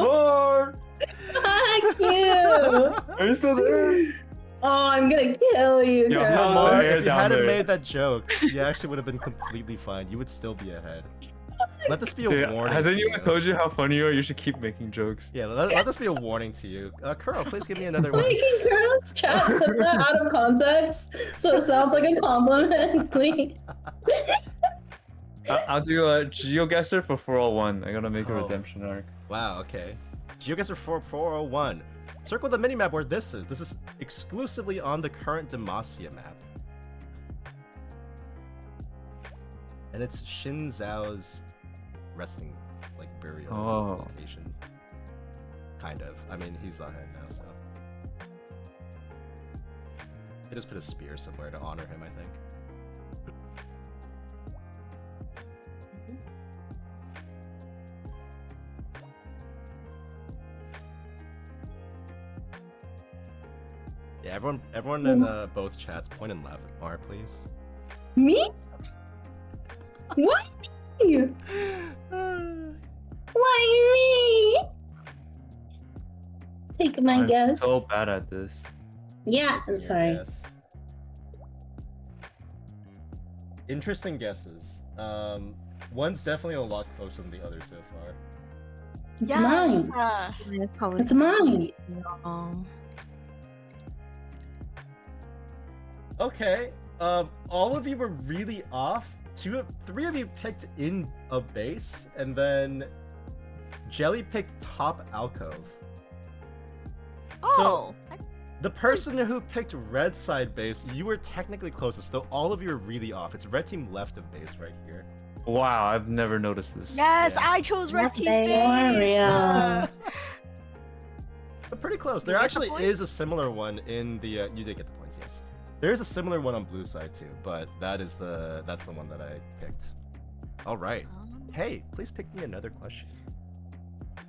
More. Fuck you. Are you still there? Oh, I'm gonna kill you, Yo, Kuro. how Mar, Mar, if you down hadn't there. made that joke, you actually would have been completely fine. You would still be ahead. Let this be a Dude, warning. has to anyone you. told you how funny you are? You should keep making jokes. Yeah, let this be a warning to you. Kuro, please give me another one. Making Kuro's chat put that out of context, so it sounds like a compliment. Please. I'll do a GeoGuessr for 401. I gotta make a Oh. redemption arc. Wow, okay. GeoGuessr 401. Circle the minimap where this is. This is exclusively on the current Demacia map. And it's Shin Zhao's resting, like, burial Oh. location. Kind of. I mean, he's ahead now, so. They just put a spear somewhere to honor him, I think. Yeah, everyone in both chats, point and laugh at Mar, please. Me? What? Why me? Take my I'm guess. so bad at this. Yeah, I'm Your sorry. guess. Interesting guesses. One's definitely a lot closer than the other so far. It's mine. It's probably It's mine. wrong. Okay. All of you were really off. Three of you picked in a base, and then Jelly picked top alcove. Oh. The person who picked red side base, you were technically closest, though all of you are really off. It's red team left of base right here. Wow, I've never noticed this. Yes, Yeah. I chose red That's team big. base. Real. But pretty close. Did There you get actually the point? is a similar one in the. You did get the points, yes. There is a similar one on blue side too, but that's the one that I picked. All right. Hey, please pick me another question.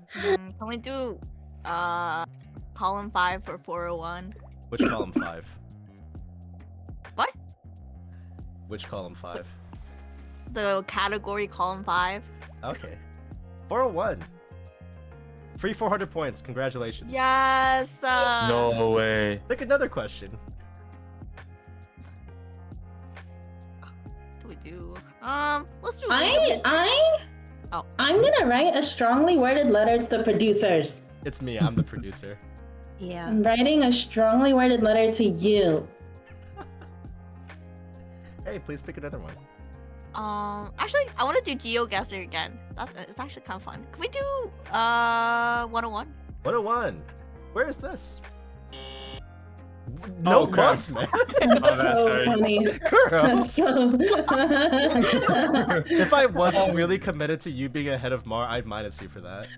Can we do column 5 for 401? Which column 5? What? Which column 5? The category column 5. Okay. 401. Free 400 points. Congratulations. Yes. No way. Pick another question. What do we do? Let's do. I'm gonna write a strongly worded letter to the producers. It's me. I'm the producer. Yeah. I'm writing a strongly worded letter to you. Hey, please pick another one. Actually, I want to do GeoGuessr again. It's actually kind of fun. Can we do 101? 101. Where is this? No crap. bus, man. That's that's so right. funny. Girl. That's so. If I wasn't really committed to you being ahead of Mar, I'd minus you for that.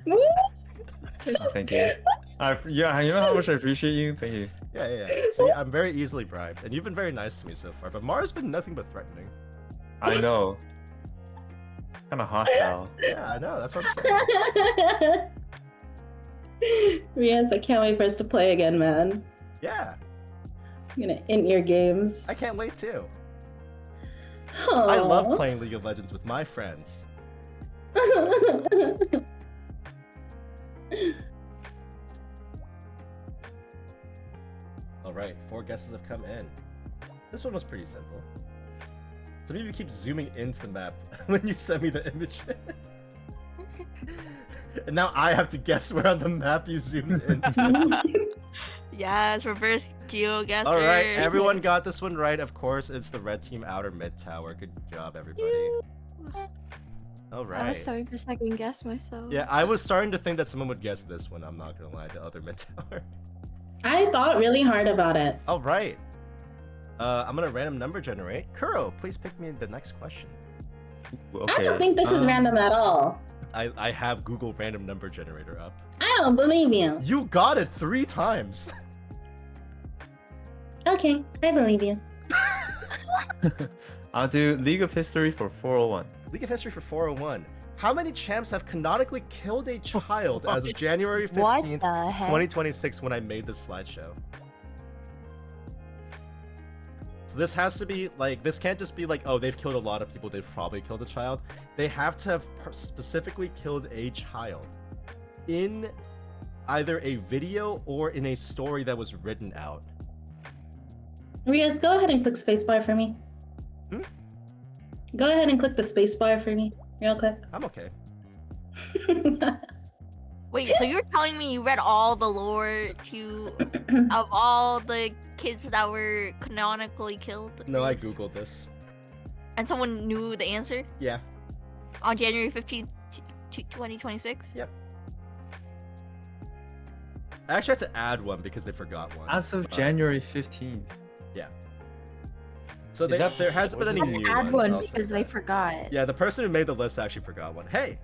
Oh, thank you. Yeah, you know how much I appreciate you. Thank you. Yeah. See, I'm very easily bribed, and you've been very nice to me so far. But Mar's been nothing but threatening. I know. Kind of hostile. Yeah, I know. That's what I'm saying. Rius, I can't wait for us to play again, man. Yeah, I'm gonna in-ear games. I can't wait too. I Aww. love playing League of Legends with my friends. All right, 4 guesses have come in. This one was pretty simple. Some of you keep zooming into the map when you send me the image. And now I have to guess where on the map you zoomed into. Yes, reverse GeoGuessr. All right, everyone got this one right. Of course, it's the red team outer mid tower. Good job, everybody. All right. I was starting to second guess myself. Yeah, I was starting to think that someone would guess this one. I'm not gonna lie, the other mid tower. I thought really hard about it. All right. I'm gonna random number generate. Kuro, please pick me the next question. Okay. I don't think this is random at all. I have Google random number generator up. I don't believe you. You got it 3 times. Okay, I believe you. I'll do League of History for 401. League of History for 401. How many champs have canonically killed a child as of January 15th, What the heck? 2026 when I made this slideshow? So this has to be like, this can't just be like, oh, they've killed a lot of people, they've probably killed a child. They have to have specifically killed a child in either a video or in a story that was written out. Rius, go ahead and click spacebar for me. Hmm? Go ahead and click the spacebar for me, real quick. I'm okay. Wait, so you're telling me you read all the lore of all the kids that were canonically killed? No, I Yes. googled this. And someone knew the answer Yeah. on January 15th, 2026? Yep. I actually had to add one because they forgot one. As of January 15th. So Is they, that there hasn't been any before new the- Add ones. one I'll say because they that. forgot. Yeah, the person who made the list actually forgot one. Hey,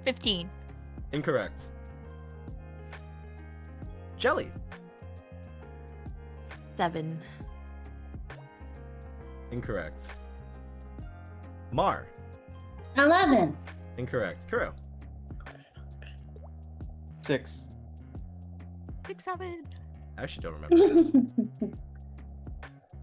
15. incorrect. Jelly, 7. incorrect. Mar, 11. incorrect. Kuro, 6. 6, 7. I actually don't remember.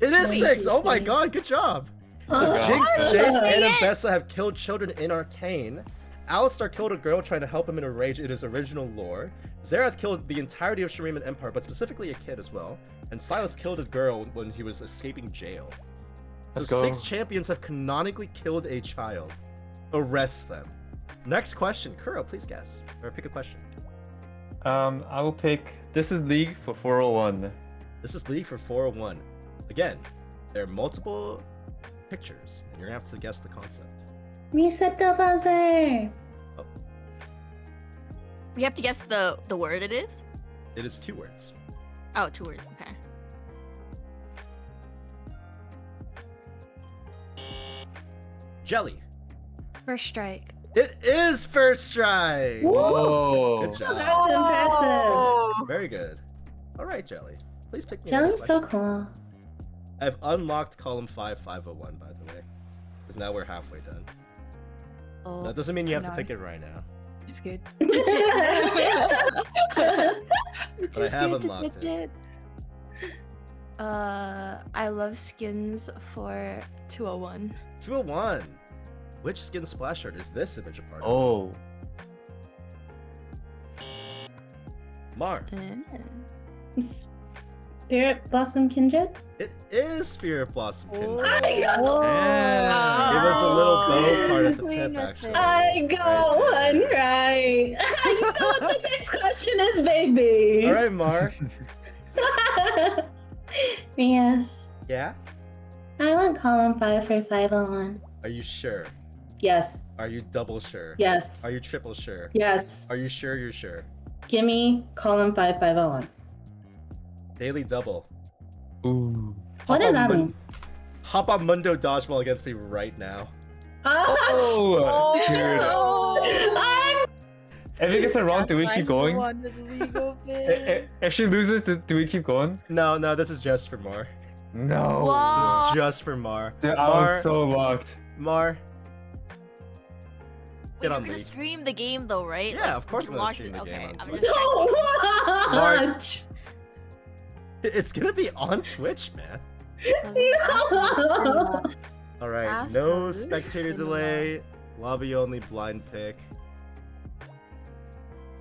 It is Wait, 6. Oh my wait. god, good job. Oh, Jinx, yeah. Jace, Dang and it. Bessa have killed children in Arcane. Alistar killed a girl trying to help him in a rage in his original lore. Zerath killed the entirety of Shuriman Empire, but specifically a kid as well. And Silas killed a girl when he was escaping jail. Let's So go. 6 champions have canonically killed a child. Arrest them. Next question. Kuro, please guess. Or pick a question. I will pick. This is League for 401. This is League for 401. Again, there are multiple pictures, and you're gonna have to guess the concept. Reset the buzzer. We have to guess the word it is? It is 2 words. Oh, 2 words. Okay. Jelly. First strike. It is first strike. Whoa. Good job. That's impressive. Very good. All right, Jelly. Please pick me. Jelly's another so question. cool. I've unlocked column 5501, by the way, because now we're halfway done. Oh, That doesn't mean you have to no. pick it right now, I'm scared. but I have unlocked it. I love skins for 201. 201. Which skin splash art is this image a part of? Oh. Mar. Spirit Blossom Kindred? It is Spirit Blossom Kindred. I It go! was the little bow part at the Queen tip, with actually. it. I got Right one there. right. You know what the next question is, baby. All right, Mar. Yes. Yeah? I want column 5 for 501. Are you sure? Yes. Are you double sure? Yes. Are you triple sure? Yes. Are you sure you're sure? Give me column 5 501. Daily double. Ooh. What does that mean? Hop on Mundo Dodgeball against me right now. Oh, dude. I'm If it gets it wrong, do we keep going? If she loses, do we keep going? No, this is just for Mar. No. Whoa. This is just for Mar. Dude, I Mar, was so locked. Mar. Wait, on you're gonna me. stream the game though, right? Yeah, of course you I'm gonna watch stream it? the game Okay, on I'm Twitch. just don't watch. It's gonna be on Twitch, man. No. All right, Ask no us. spectator delay, lobby only, blind pick,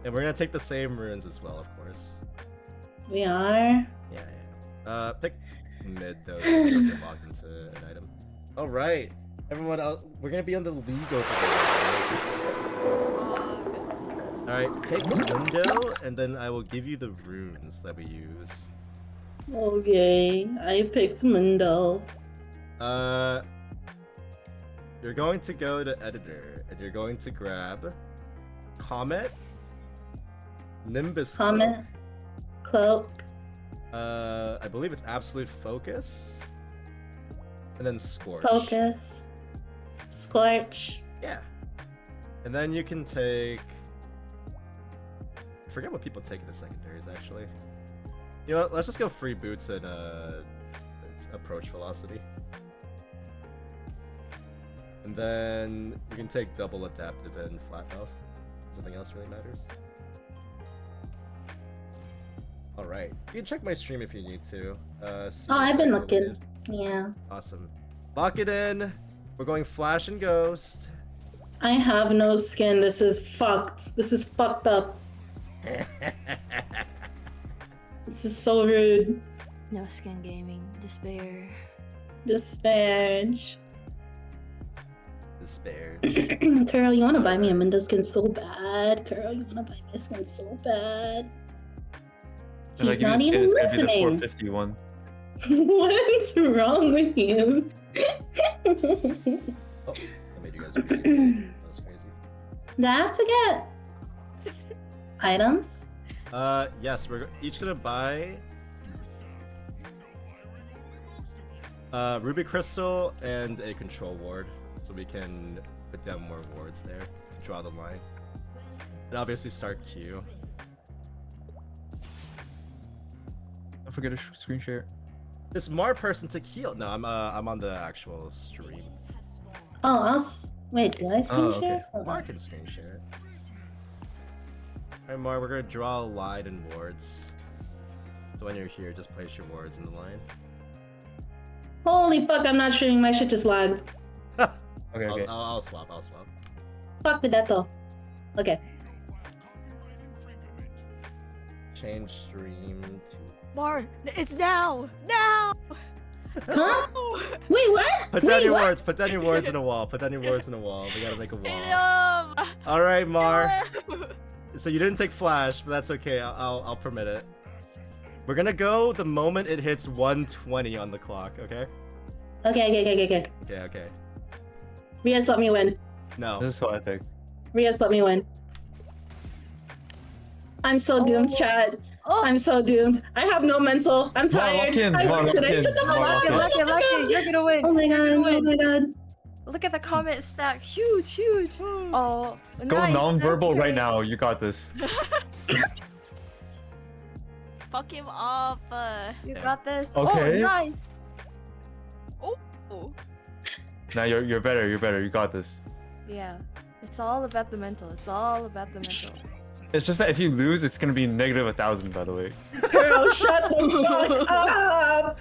and we're gonna take the same runes as well, of course. We are. Yeah. Pick mid though. So you don't get locked into an item. All right, everyone else, we're gonna be on the league over there. All right, pick window, and then I will give you the runes that we use. Okay, I picked Mundo. You're going to go to editor, and you're going to grab Comet, Nimbus Comment. Cloak. I believe it's Absolute Focus, and then Scorch. Focus. Scorch. Yeah. And then you can take... I forget what people take in the secondaries, actually. You know what? Let's just go free boots and approach velocity. And then you can take double adaptive and flat mouth. Something else really matters. Alright. You can check my stream if you need to. See Oh, I've been what's looking. related. Yeah. Awesome. Lock it in. We're going Flash and Ghost. I have no skin. This is fucked. This is fucked up. This is so rude. No skin gaming. Despair. Disparage. Despair. Carol, you wanna buy me a Mundo skin so bad. Carol, you wanna buy me a skin so bad. And He's you not just- even it's gonna be the listening. 451. What's wrong with you? Oh, I made you guys read. That was crazy. Do I have to get items? Yes, we're each gonna buy Ruby Crystal and a control ward, so we can put down more wards there, draw the line, and obviously start Q. Don't forget to screen share. This Mar person took heal. No, I'm on the actual stream. Oh, wait, do I screen Oh, okay. share? Hold Mar on. can screen share it. Alright, Mar, we're gonna draw a line in wards. So when you're here, just place your wards in the line. Holy fuck, I'm not streaming. My shit just lagged. Okay, okay. I'll swap. Fuck with that though. Okay. Change stream to. Mar, it's now! Now! Huh? No! Wait, what? Put down Wait, your what? wards. Put down your wards in a wall. Put down your wards in a wall. We gotta make a wall. Enough! All right, Mar. No! So you didn't take flash, but that's okay. I'll permit it. We're gonna go the moment it hits 120 on the clock. Okay. Okay. Okay. Rius, let me win. No. This is what I picked. Rius, let me win. I'm so doomed, chat. Oh, I'm so doomed. I have no mental. I'm tired. lock in, I Mar, work today. lock in, Shut the fuck Mar, up. lock in. Shut the fuck up. You're gonna win. Oh my You're god. gonna Oh win. my god. Look at the comment stack. Huge. Oh, Go nice, non-verbal that's right great. now. You got this. Fuck him up. You Yeah. got this. Okay. Oh, nice. Oh. Now you're better. You're better. You got this. Yeah. It's all about the mental. It's all about the mental. It's just that if you lose, it's gonna be negative 1,000. By the way. Girl, shut the fuck up.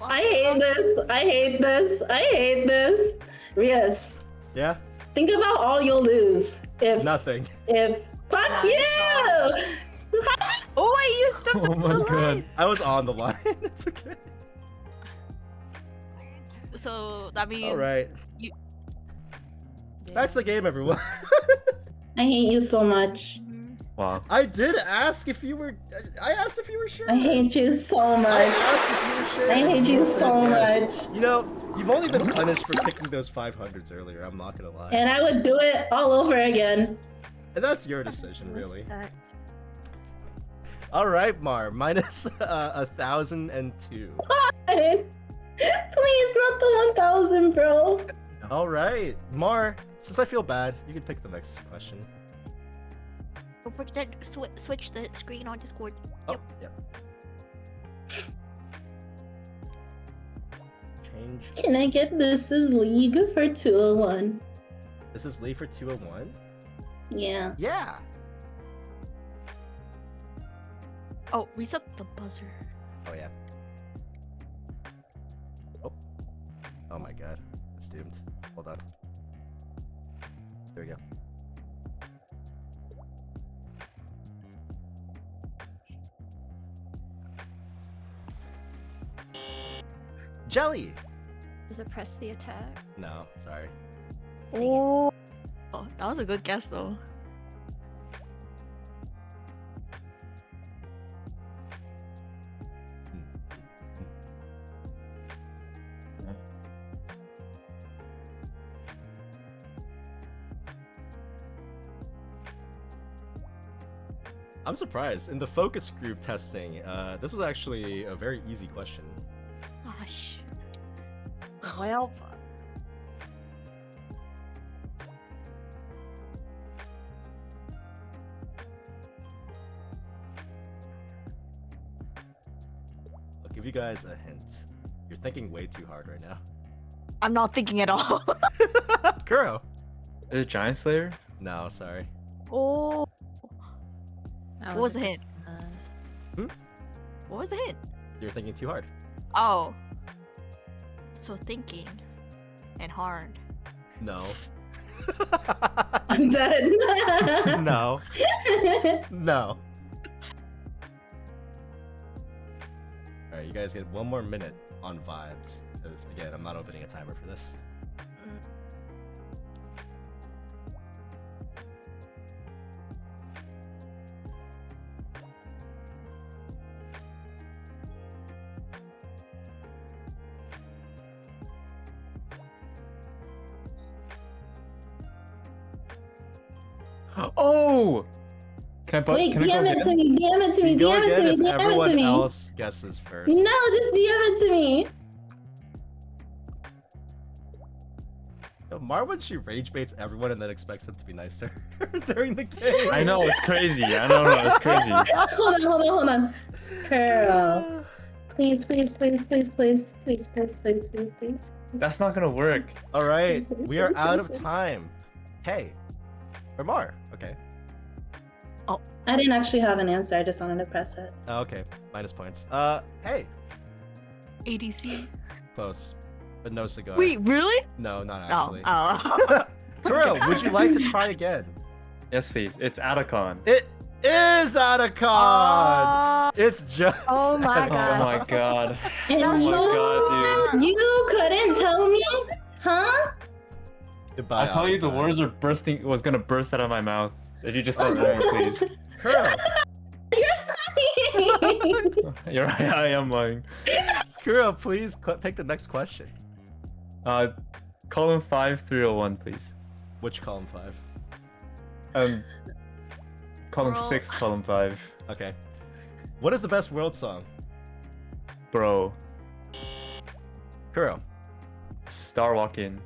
I hate this. I hate this. I hate this. Rius, Yeah? think about all you'll lose if Nothing. fuck Nice. you. Oh wait, you stepped Oh up my the god. line. I was on the line. It's okay. So that means. Alright. Back to the game, everyone. I hate you so much. Mhm. Wow. I did ask if you were. I asked if you were sure. I hate you so I much. asked if you were sure. I hate you so Yes. much. You know, you've only been punished for picking those 500s earlier. I'm not gonna lie. And I would do it all over again. And that's your decision, really. Respect. All right, Mar. Minus 1,002. Please, not the 1,000, bro. All right, Mar. Since I feel bad, you can pick the next question. Don't forget to switch the screen on Discord. Oh, yep. Change. Can I get this is League for 201? This is Lee for 201. Yeah. Yeah. Oh, reset the buzzer. Oh yeah. Oh. Oh my god. It's doomed. Hold on. There we go. Jelly! Does it press the attack? No, sorry. Oh. Oh, that was a good guess though. I'm surprised. In the focus group testing, this was actually a very easy question. Gosh. Well. I'll give you guys a hint. You're thinking way too hard right now. I'm not thinking at all. Kuro! Is it Giant Slayer? No, sorry. Oh. That What was the hint? guess. What was the hint? You're thinking too hard. Oh. So thinking and hard. No. I'm dead. No. No. Alright, you guys get one more minute on vibes. Because, again, I'm not opening a timer for this. Oh! Can I Wait, can I go DM it again? to me, DM it to me, You go DM it again to me, if DM it to everyone me. else guesses first. No, just DM it to me. Yo, Mar, when she rage baits everyone and then expects them to be nice to her during the game. I know, it's crazy. I don't know, it's crazy. Hold on. Girl. Please. That's not gonna work. All right, we are out of time. Hey, or Mar. Okay. I didn't actually have an answer, I just wanted to press it. Oh, okay, minus points. Hey, ADC. close, but no cigar. Wait, really? No, not Oh. actually. Oh. Kuro, would you like to try again? Yes, please. It's Atacon. It is Atacon. It's just. Oh my Oh God. my god. And Oh my god, dude. you couldn't tell me? Huh? Goodbye. I tell you, the Atacon. words was gonna burst out of my mouth. If you just said more, please. Kuro, You're right, I am lying. Kuro, please pick the next question. Column 5301, please. Which column 5? Call him Bro. 6, call him 5. Okay. What is the best world song? Bro. Kuro. Star Walking.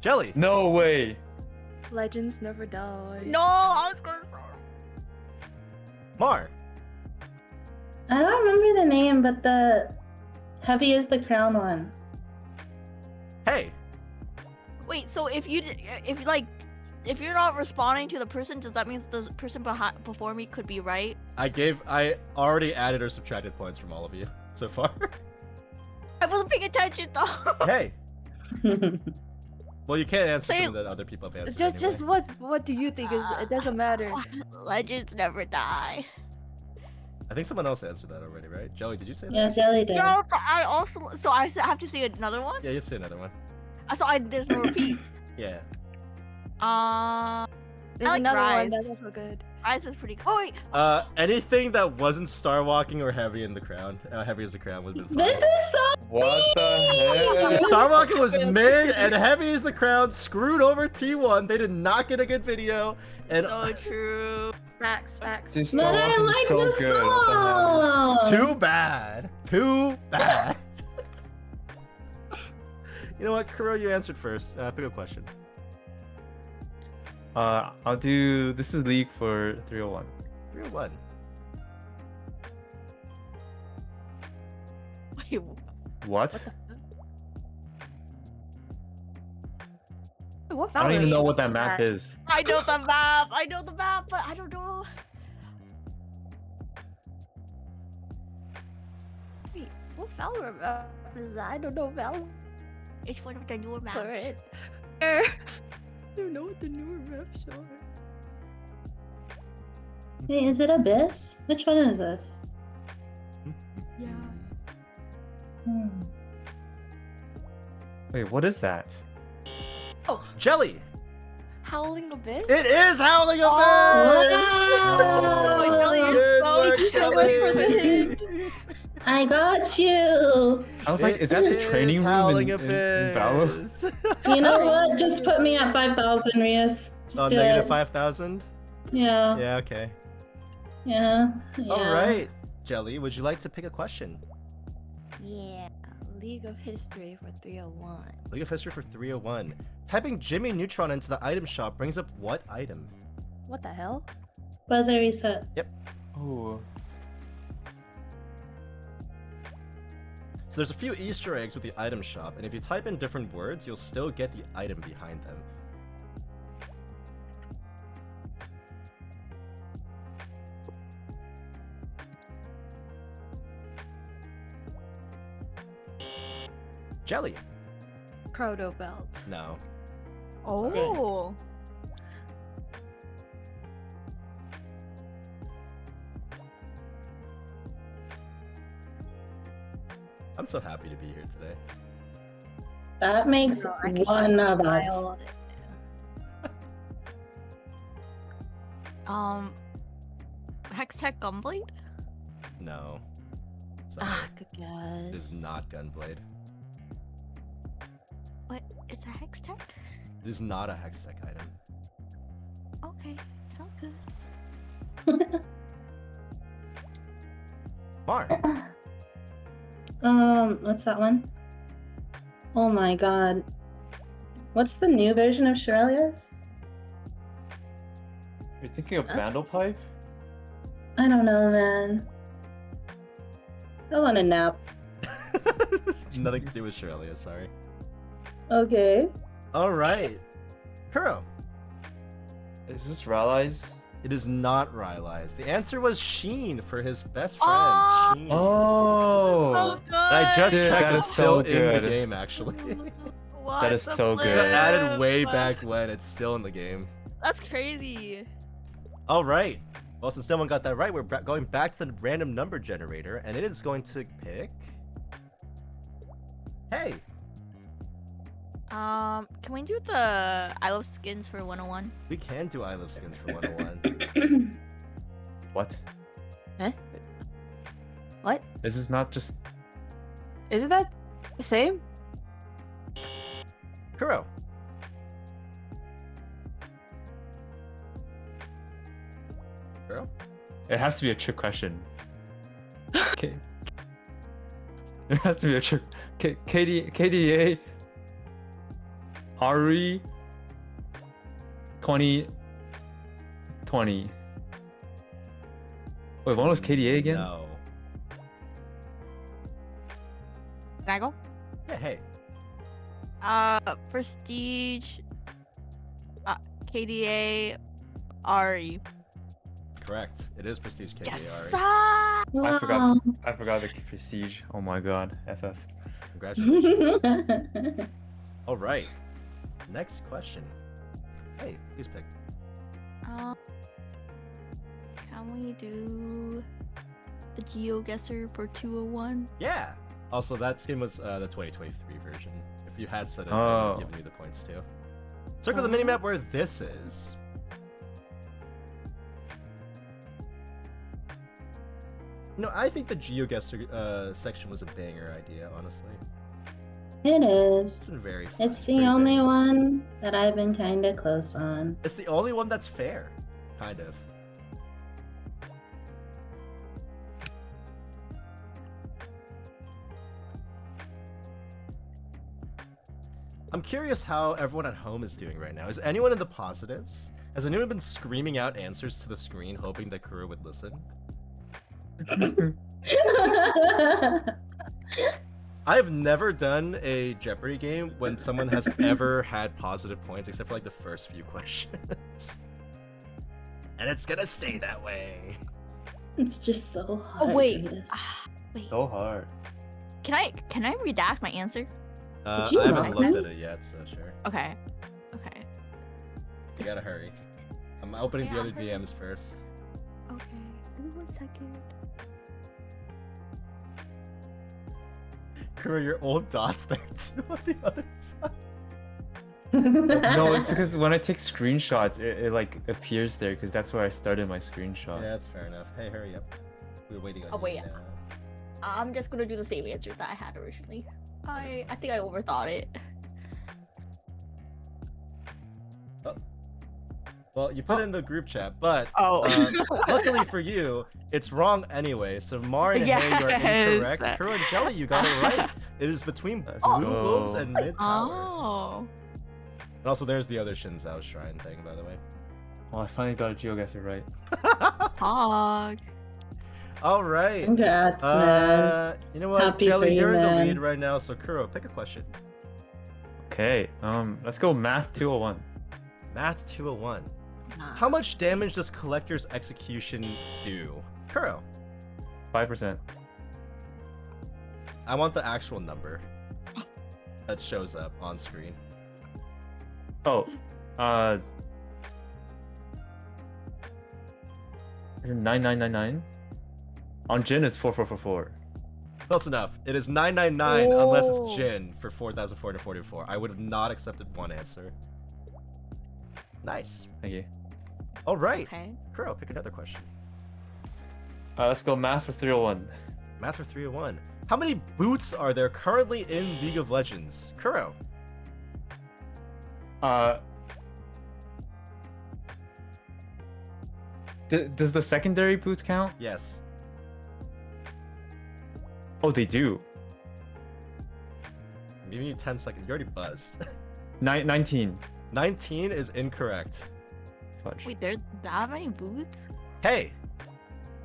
Jelly. No way! Legends never die. No, I was gonna say. Mar. I don't remember the name, but the heavy is the crown one. Hey. Wait, so if you're not responding to the person, does that mean the person before me could be right? I already added or subtracted points from all of you so far. I wasn't paying attention though. Hey. Well, you can't answer Say- something that other people have answered. Just anyway. what do you think is? It doesn't matter. Legends never die. I think someone else answered that already, right? Jelly, did you say that? Yeah, Jelly did. No, but I also have to say another one. Yeah, you say another one. There's no repeats. Yeah. There's like another Rise. one that's also good. Rise was pretty good. Oh wait, Anything that wasn't Star Walking or Heavy in the Crown, Heavy as the Crown would have been fine. This is so What Yeah, the heck? Star Walking was mid, and Heavy as the Crown screwed over T1. They did not get a good video, and so true. Facts. Dude, But Star I Walking like is so the good. What the hell? song. too bad. Too bad. You know what, Kuro, you answered first. Pick a question. I'll do. This is League for 301. 301. Wait, What? What I don't even Valerie know what that is map is. I know the map. I know the map, but I don't know. Wait, what Valorant map is that? I don't know Valorant. It's one of the newer maps. I don't know what the newer maps are. Wait, is it Abyss? Which one is this? Yeah. Hmm. Wait, what is that? Jelly. Howling Abyss? It is Howling Abyss. wow. Jelly, you're Good so work, Thank you so much for the Jelly. hint. I got you. I was like, It is that the is training room Howling in Valor? Abyss. You know what? Just put me at 5,000, Rius. Just Oh, do negative it. 5,000? Yeah. Yeah, okay. Yeah. All right. Jelly, would you like to pick a question? Yeah. League of History for 301. League of History for 301. Typing Jimmy Neutron into the item shop brings up what item? What the hell? Buzzer reset. Oh, So there's a few Easter eggs with the item shop, and if you type in different words, you'll still get the item behind them. Jelly. Proto Belt. No. Oh. I'm so happy to be here today. That makes No, I can one of us. smile. Hextech Gunblade? No. Sorry. Ah, good It is guess. not Gunblade. What? It's a Hextech? It is not a Hextech item. Okay, sounds good. Mar. What's that one? Oh my god. What's the new version of Shirelia's? you're thinking of Vandalpipe? I don't know, man. I want a nap. Nothing to do with Shirley, sorry. Okay. Alright. Kuro. Is this Rallies? It is not Rylai's. The answer was Sheen for his best friend, Oh! Sheen. Oh, So good. And I just Dude, checked, that it's is still so in the good. game, actually. What That is the so It good. got added flip? way back when. It's still in the game. That's crazy. Alright. Well, since no one got that right, we're going back to the random number generator, and it is going to pick... Hey! Can we do the I Love Skins for 101? We can do I Love Skins for 101. what? Huh? What? This is not just. Isn't that the same? Kuro. It has to be a trick question. Okay. It has to be a trick. KDA RE 2020. Wait, one was KDA again? No. Can I go? Yeah, hey. Prestige. KDA. RE. Correct. It is Prestige KDA. Yes. I Wow. forgot the prestige. Oh my god, FF. Congratulations. All right. Next question. Hey, please pick. Can we do the GeoGuessr for 201? Yeah. Also, that skin was the 2023 version. If you had said it, I Oh. would have given you the points too. Circle the minimap where this is. No, I think the GeoGuessr section was a banger idea, honestly. It is. It's been very fun. It's the pretty only banger. one that I've been kind of close on. It's the only one that's fair, kind of. I'm curious how everyone at home is doing right now. Is anyone in the positives? Has anyone been screaming out answers to the screen hoping that Kuro would listen? I've never done a Jeopardy game when someone has ever had positive points except for like the first few questions. And it's gonna stay that way. It's just so hard. Oh wait. Rius. Wait. So hard. Can I redact my answer? Did you I haven't not? looked at it yet, so sure. Okay. Okay. You gotta hurry. I'm opening the Yeah, other hurry. DMs first. Okay. Give me 1 second. Kuro, your old dots there too on the other side. No, it's because when I take screenshots, it like appears there because that's where I started my screenshot. Yeah, that's fair enough. Hey, hurry up. We're waiting on Oh, you wait. now. I'm just gonna do the same answer that I had originally. I think I overthought it. Well, you put it in the group chat, but Oh. luckily for you, it's wrong anyway. So Mar and Hay, you are Yes. incorrect. Kuro and Jelly, you got it right. It is between Let's Blue go. Wolves and Mid Tower. Oh. And also, there's the other Shinzao Shrine thing, by the way. Well, I finally got a GeoGuessr right. Hog. All right. Congrats, man. You know what, Happy Jelly, for you, you're in the man. lead right now. So Kuro, pick a question. Okay, let's go Math 201. Math 201. How much damage does Collector's Execution do? Kuro, 5%. I want the actual number that shows up on screen. Oh, is it 9999? On Jin is 4444. Close enough. It is 999 unless Oh. it's Jin for 4,444. I would have not accepted one answer. Nice. Thank you. All right. Okay. Kuro, pick another question. Let's go Math for 301. Math for 301. How many boots are there currently in League of Legends? Kuro. Does the secondary boots count? Yes. Oh, they do. I'm giving you 10 seconds. You already buzzed. 19. 19 is incorrect. Fudge. Wait, there's that many boots? Hey.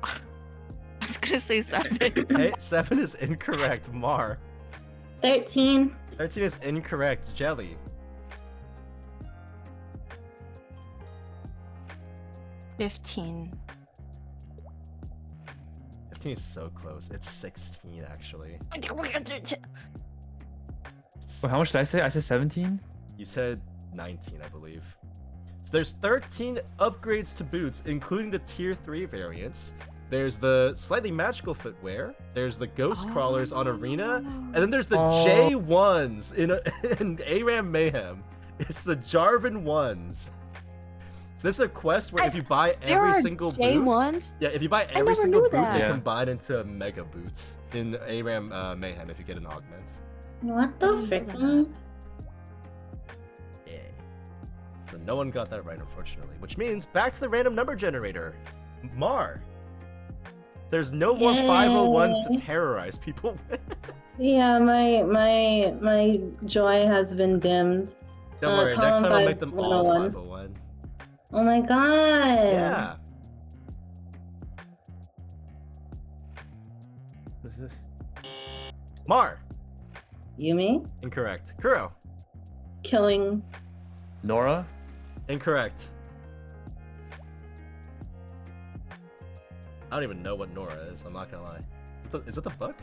I was gonna say 7. Hey, 7 is incorrect. Mar. 13. 13 is incorrect. Jelly. 15. 15 is so close. It's 16 actually. Wait, how much did I say? I said 17? You said 19, I believe. So there's 13 upgrades to boots, including the tier 3 variants. There's the slightly magical footwear. There's the ghost crawlers on Arena. And then there's the J1s in ARAM Mayhem. It's the Jarvan ones. So this is a quest where if you buy There every are single boot... J1s? Yeah, if you buy every never single knew boot, they that. Yeah. combine into a mega boot in ARAM Mayhem if you get an augment. What the I didn't frick? know Yeah. So no one got that right, unfortunately. Which means back to the random number generator. Mar, There's no more 501s to terrorize people with. Yeah, my joy has been dimmed. Don't worry, next column time I'll make them all 501. 501. Oh my god. Yeah. What's this? Mar. Yumi? Incorrect. Kuro. Killing. Nora? Incorrect. I don't even know what Nora is, I'm not gonna lie. Is it the book?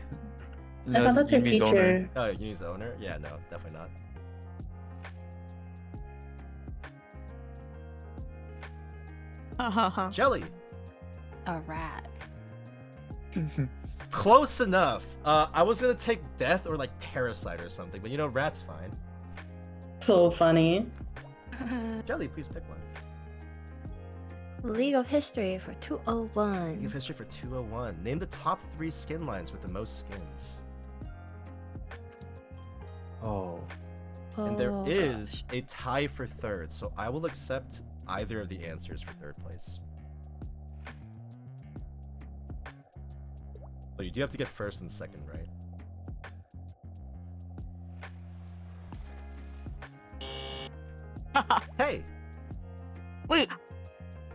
I thought that's her Yumi's owner. teacher. Oh, Uni's owner? Yeah, no, definitely not. Jelly. A rat. Close enough. I was gonna take death or like parasite or something, but you know, rat's fine. So funny. Jelly, please pick one. League of History for League 201. of History for 201. Name the top 3 skin lines with the most skins. Oh. And there Oh, is a tie for third, so I will accept either of the answers for third place. So you do have to get first and second, right? Hey! Wait.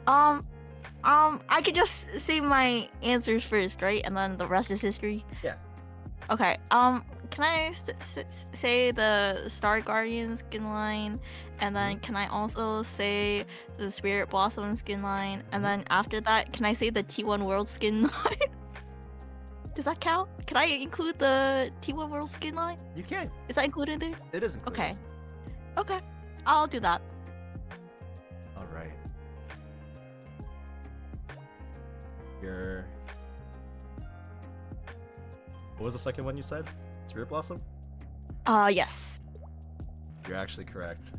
I could just say my answers first, right? And then the rest is history. Yeah. Okay. Can I say the Star Guardian skin line, and then can I also say the Spirit Blossom skin line, and then after that, can I say the T1 World skin line? Does that count? Can I include the T1 World skin line? You can. Is that included there? It is included. Okay. Okay. I'll do that. Alright. Your... What was the second one you said? Spirit Blossom? Yes. You're actually correct.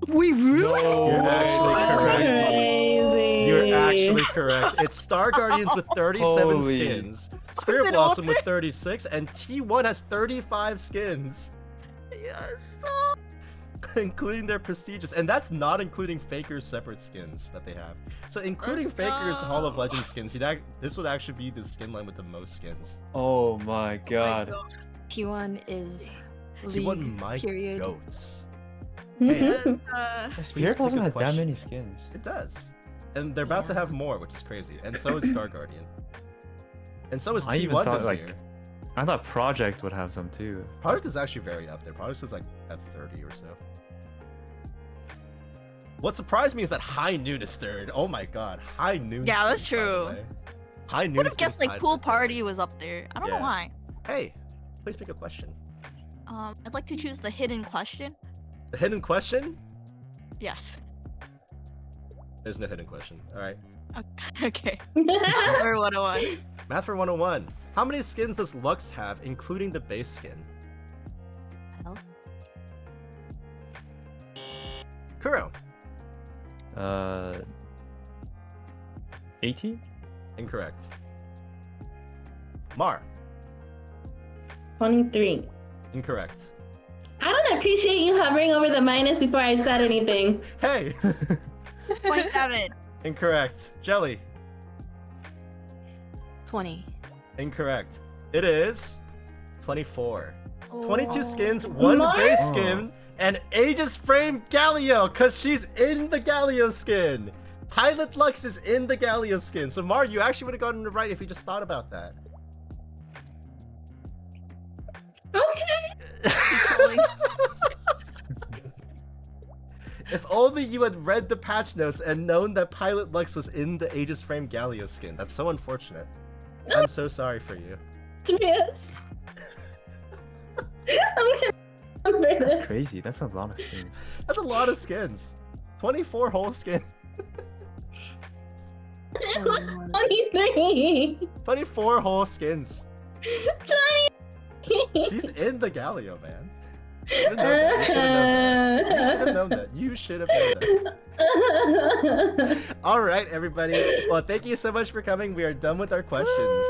Wait, really? You're actually correct. Crazy. You're actually correct. It's Star Guardians with 37 Holy. skins, Spirit it Blossom with over? 36, and T1 has 35 skins, Yes. including their prestigious. And that's not including Faker's separate skins that they have. So including Let's Faker's Hall of go. Legends skins, this would actually be the skin line with the most skins. Oh my god. T1 is T1 League, my period. goats. Spirit pick Blossom a had that question. many skins. It does. And they're about to Yeah. have more, which is crazy. And so is Star Guardian. And so is I even T1 thought, this like, year. I thought Project would have some too. Product is actually very up there. Product is like at 30 or so. What surprised me is that High Noon is third. Oh my god, High Noon. Yeah, that's skins, by the true. way. High Noon. Would have guessed like Pool Party was up there. I don't Yeah. know why. Hey, please pick a question. I'd like to choose the hidden question. The hidden question? Yes. There's no hidden question. All right. Okay. Or 101. Math for 101. How many skins does Lux have, including the base skin? Hell. Kuro. 18? Incorrect. Mar. 23. Incorrect. I don't appreciate you hovering over the minus before I said anything. Hey. 27. Incorrect. Jelly. 20. Incorrect. It is 24. Oh. 22 skins, 1 Mar? base skin, and Aegis Frame Galio, because she's in the Galio skin. Pilot Lux is in the Galio skin. So Mar, you actually would have gotten it right if you just thought about that. Okay. If only you had read the patch notes and known that Pilot Lux was in the Aegis Frame Galio skin. That's so unfortunate. I'm so sorry for you. Yes. I'm gonna remember That's this. crazy. That's a lot of skins. That's a lot of skins. 24 whole skins. It was 23. 24 whole skins. 20. She's in the Galio, man. You should have known that. You should have known that. All right, everybody. Well, thank you so much for coming. We are done with our questions.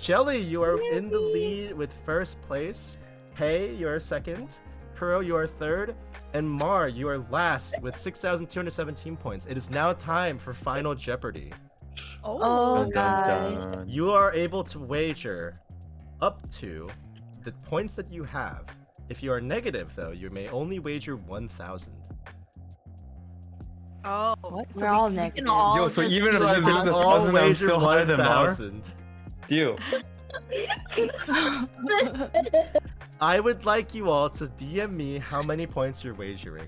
Jelly, you are in the lead with first place. Hey, you are second. Kuro, you are third. And Mar, you are last with 6,217 points. It is now time for Final Jeopardy. Oh, Dun, dun, gosh. dun. You are able to wager up to the points that you have. If you are negative, though, you may only wager 1,000. Oh, What? so We're all we can negative. all Yo, so just even if So I you lose can a all 1,000, I'm wager still higher than Mar? 1,000. Deal. I would like you all to DM me how many points you're wagering.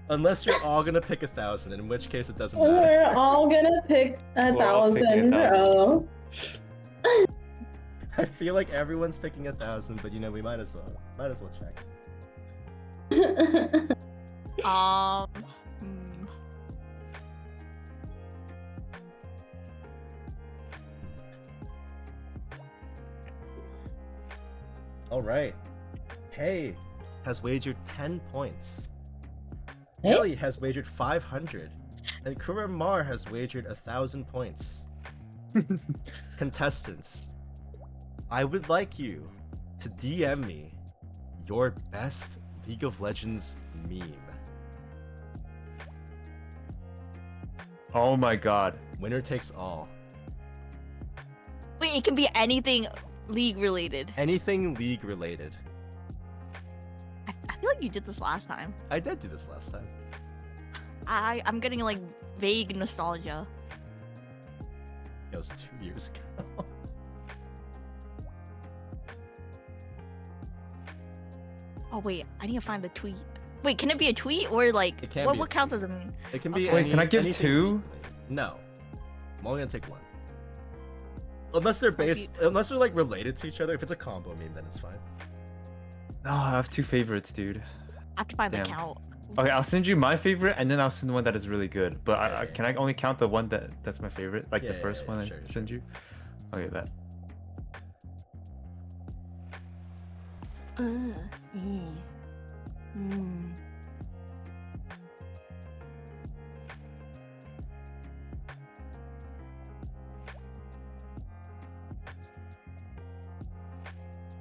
Unless you're all gonna pick 1,000, in which case it doesn't matter. We're all gonna pick a We're all picking 1,000, 1,000. bro. I feel like everyone's picking 1,000, but you know we might as well check. hmm. All right. Hey has wagered 10 points. Hey? Kelly has wagered 500, and Kuramar has wagered 1,000 points. Contestants, I would like you to DM me your best League of Legends meme. Oh my god. Winner takes all. Wait, it can be anything League related. Anything League related. I feel like you did this last time. I did do this last time. I'm getting like vague nostalgia. It was 2 years ago. Oh wait, I need to find the tweet. Wait, can it be a tweet or like It can what be a what counts as a meme? It can be Okay. Wait, can I give anything 2? League related. No. I'm only gonna take 1. Unless they're Might be- based, unless they're like related to each other. If it's a combo meme, then it's fine. No, I have 2 favorites, dude. I have to find Damn. the count. Okay, I'll send you my favorite, and then I'll send the one that is really good. But Yeah, I yeah. can I only count the one that's my favorite, like Yeah, the first yeah, one sure, I send you? Okay, that.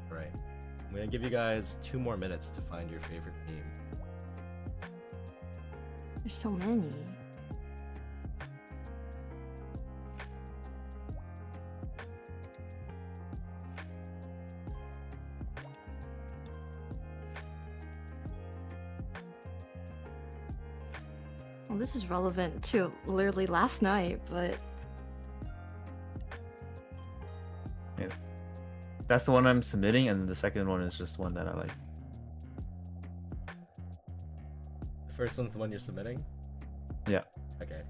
Right. I'm gonna give you guys 2 more minutes to find your favorite meme. There's so many. Well, this is relevant to literally last night, but That's the one I'm submitting, and the second one is just one that I like. The first one's the one you're submitting? Yeah. Okay.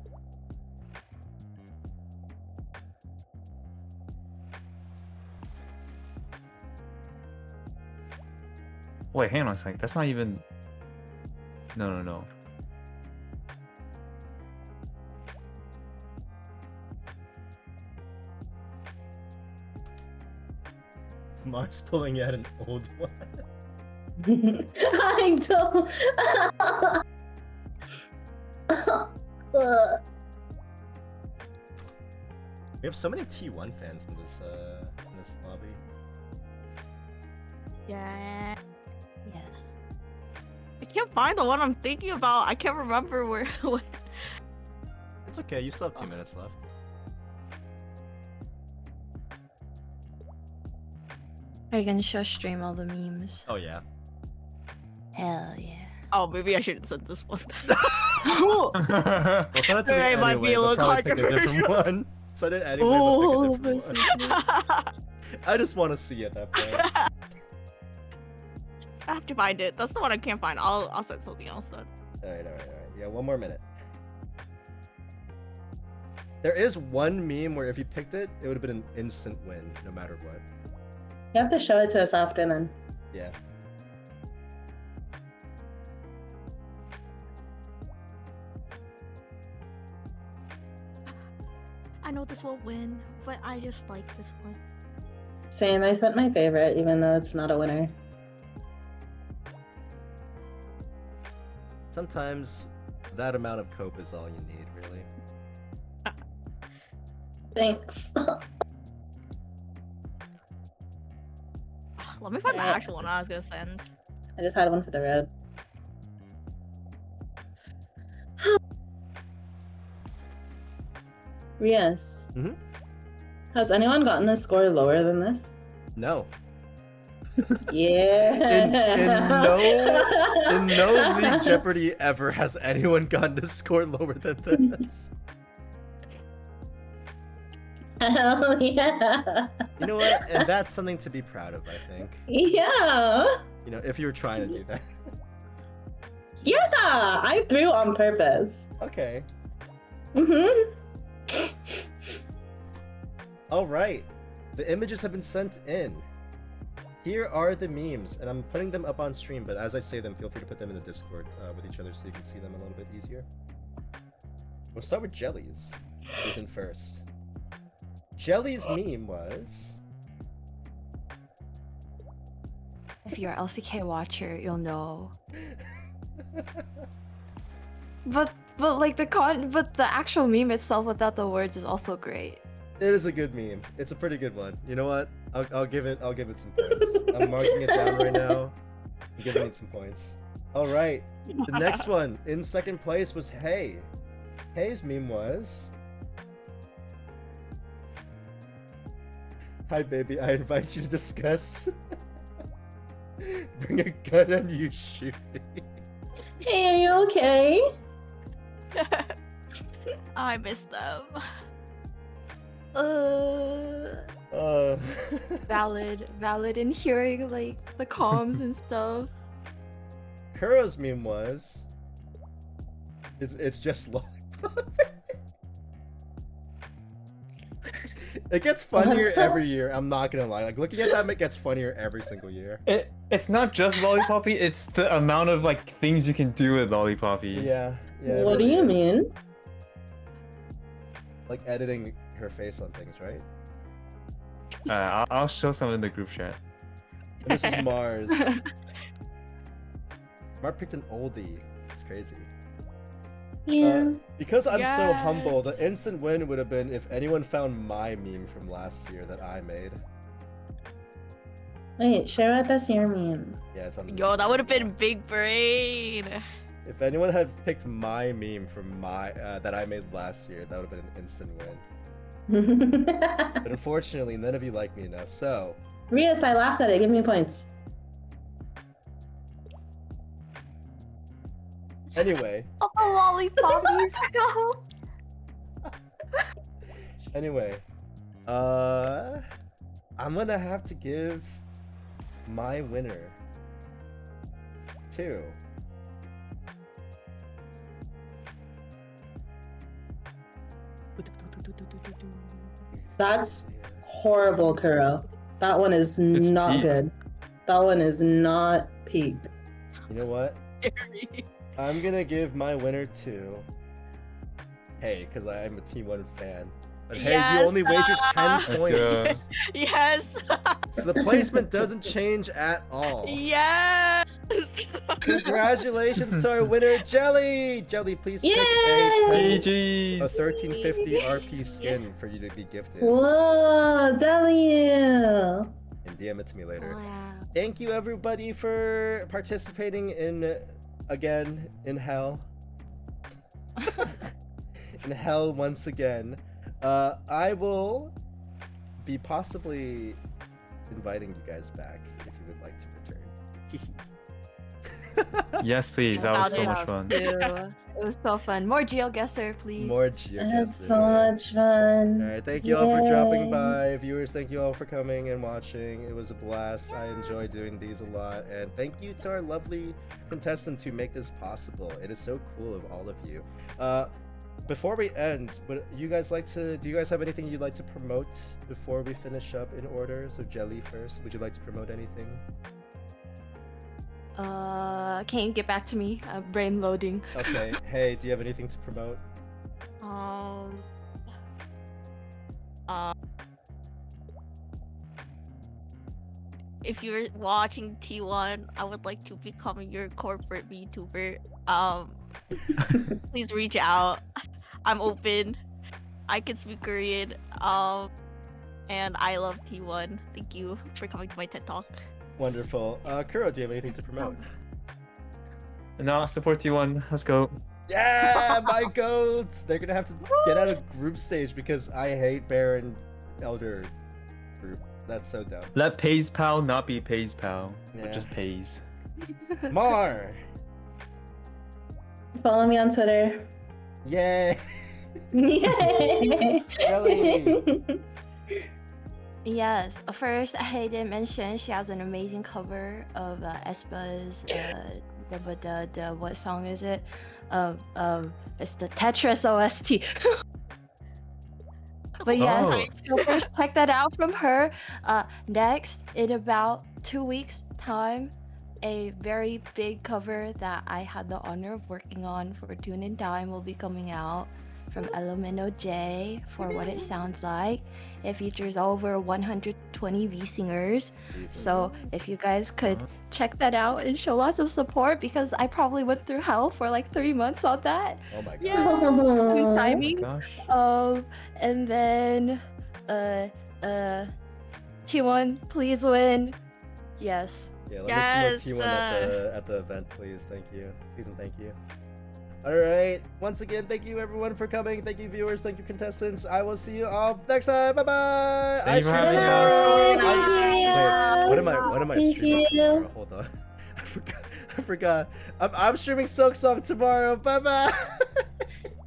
Wait, hang on a second. That's not even. No. Mark's pulling out an old one. I don't. We have so many T1 fans in this lobby. Yeah. yes. I can't find the one I'm thinking about. I can't remember where. It's okay, you still have 2 minutes left. Are you gonna show stream all the memes? Oh yeah. Hell yeah. Oh, maybe I shouldn't send this one. Well, send it to me It might be anyway, a but little probably pick a different controversial. one. Send it anyway, Oh, but pick a different one. I just want to see at that point. I have to find it. That's the one I can't find. I'll send something else then. Alright. Yeah, 1 more minute. There is one meme where if you picked it, it would have been an instant win, no matter what. You have to show it to us after then. Yeah. I know this will win, but I just like this one. Same, I sent my favorite, even though it's not a winner. Sometimes that amount of cope is all you need, really. Thanks. Let me find the Yeah. actual one I was gonna send. I just had one for the road. Rius. Mhm. Has anyone gotten a score lower than this? No. Yeah. In no League Jeopardy ever has anyone gotten a score lower than this. Hell yeah. You know what? And that's something to be proud of, I think. Yeah. You know, if you were trying to do that. Yeah. I threw on purpose. Okay. Mm-hmm. All right. The images have been sent in. Here are the memes, and I'm putting them up on stream, but as I say them, feel free to put them in the Discord with each other so you can see them a little bit easier. We'll start with Jelly's, who's in first. Jelly's meme was... If you're an LCK watcher, you'll know. But like but the actual meme itself without the words is also great. It is a good meme. It's a pretty good one. You know what? I'll give it some points. I'm marking it down right now. I'm giving it some points. All right. The next one in second place was Hey. Hey's meme was... Hi baby, I invite you to discuss. Bring a gun and you shoot me. Hey, are you okay? I miss them. Valid in hearing like the comms and stuff. Kuro's meme was... It's just lollipop. It gets funnier every year, I'm not gonna lie. Like, looking at that, it gets funnier every single year. It's not just Lollipoppy, it's the amount of like things you can do with Lollipoppy. Yeah, it What do really you is. mean? Like editing her face on things, right? I'll show some in the group chat. And this is Mars. Mark picked an oldie. It's crazy. Yeah. Because I'm so humble, Yes. the instant win would have been if anyone found my meme from last year that I made. Wait, share with us your meme. Yeah, it's on this. Yo, that would have been big brain. If anyone had picked my meme from my that I made last year, that would have been an instant win. But unfortunately, none of you like me enough. So Rius, I laughed at it. Give me points. anyway, Oh, Lollipoppies. No. anyway, I'm gonna have to give my winner to That's horrible, Kuro. That one is It's not peak. good. That one is not peak. You know what? I'm gonna give my winner to Hey, because I'm a T1 fan. But hey, Yes, you only wagered 10 Let's points. go. Yes. So the placement doesn't change at all. Yes. Congratulations to our winner, Jelly! Jelly, please pick Yay! a GG's. 1350 RP skin for you to be gifted. Whoa, W! And DM it to me later. Wow. Thank you everybody for participating in, again, in hell. In hell once again. I will be possibly inviting you guys back if you would like to return. Yes, please. That was so Without much fun. It was so fun. More GeoGuessr, please. More I had GeoGuessr. so much fun. Alright, thank you all for dropping Yay. by. Viewers, thank you all for coming and watching. It was a blast. I enjoy doing these a lot. And thank you to our lovely contestants who make this possible. It is so cool of all of you. Before we end, do you guys have anything you'd like to promote before we finish up in order? So Jelly first, would you like to promote anything? Can you get back to me? Brain loading. Okay. Hey, do you have anything to promote? If you're watching T1, I would like to become your corporate VTuber. Please reach out. I'm open. I can speak Korean. And I love T1. Thank you for coming to my TED Talk. Wonderful. Kuro, do you have anything to promote? No, support T1. Let's go. Yeah, my goats! They're gonna have to get out of group stage because I hate Bear and Elder group. That's so dumb. Let Pays Pal not be Pays Pal, Yeah. but just Pays. Mar! Follow me on Twitter. Yay! Yay! Ellie. Yes, first I didn't mention she has an amazing cover of Espa's the what song is it? It's the Tetris OST. But yes, Oh. so first check that out from her. Next, in about 2 weeks' time, a very big cover that I had the honor of working on for Tune in Time will be coming out from Elemento J for What It Sounds Like. It features over 120 V singers. So if you guys could check that out and show lots of support, because I probably went through hell for like 3 months on that. Oh my god. Yeah. Good Oh timing. gosh. And then T1, please win. Yes. Yeah, let me Yes, see more T1 at the event, please. Thank you. Please and thank you. Alright, once again, thank you everyone for coming. Thank you viewers, thank you contestants. I will see you all next time. Bye bye. Thank you for stream having me. tomorrow. Bye. Wait, what am I Thank streaming you. tomorrow? Hold on. I forgot. I'm streaming Silk Song tomorrow. Bye bye.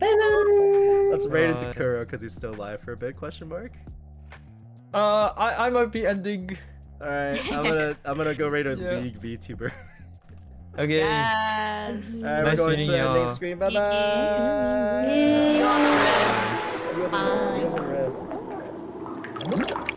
Bye-bye. Let's raid into Bye. Kuro because he's still live for a bit, question mark. I might be ending. Alright, I'm gonna go raid a Yeah. League VTuber. Okay. Yes. Alright, we're Nice going meeting to y'all. ending screen. Bye Thank bye. See you on the rift. See you on the rift.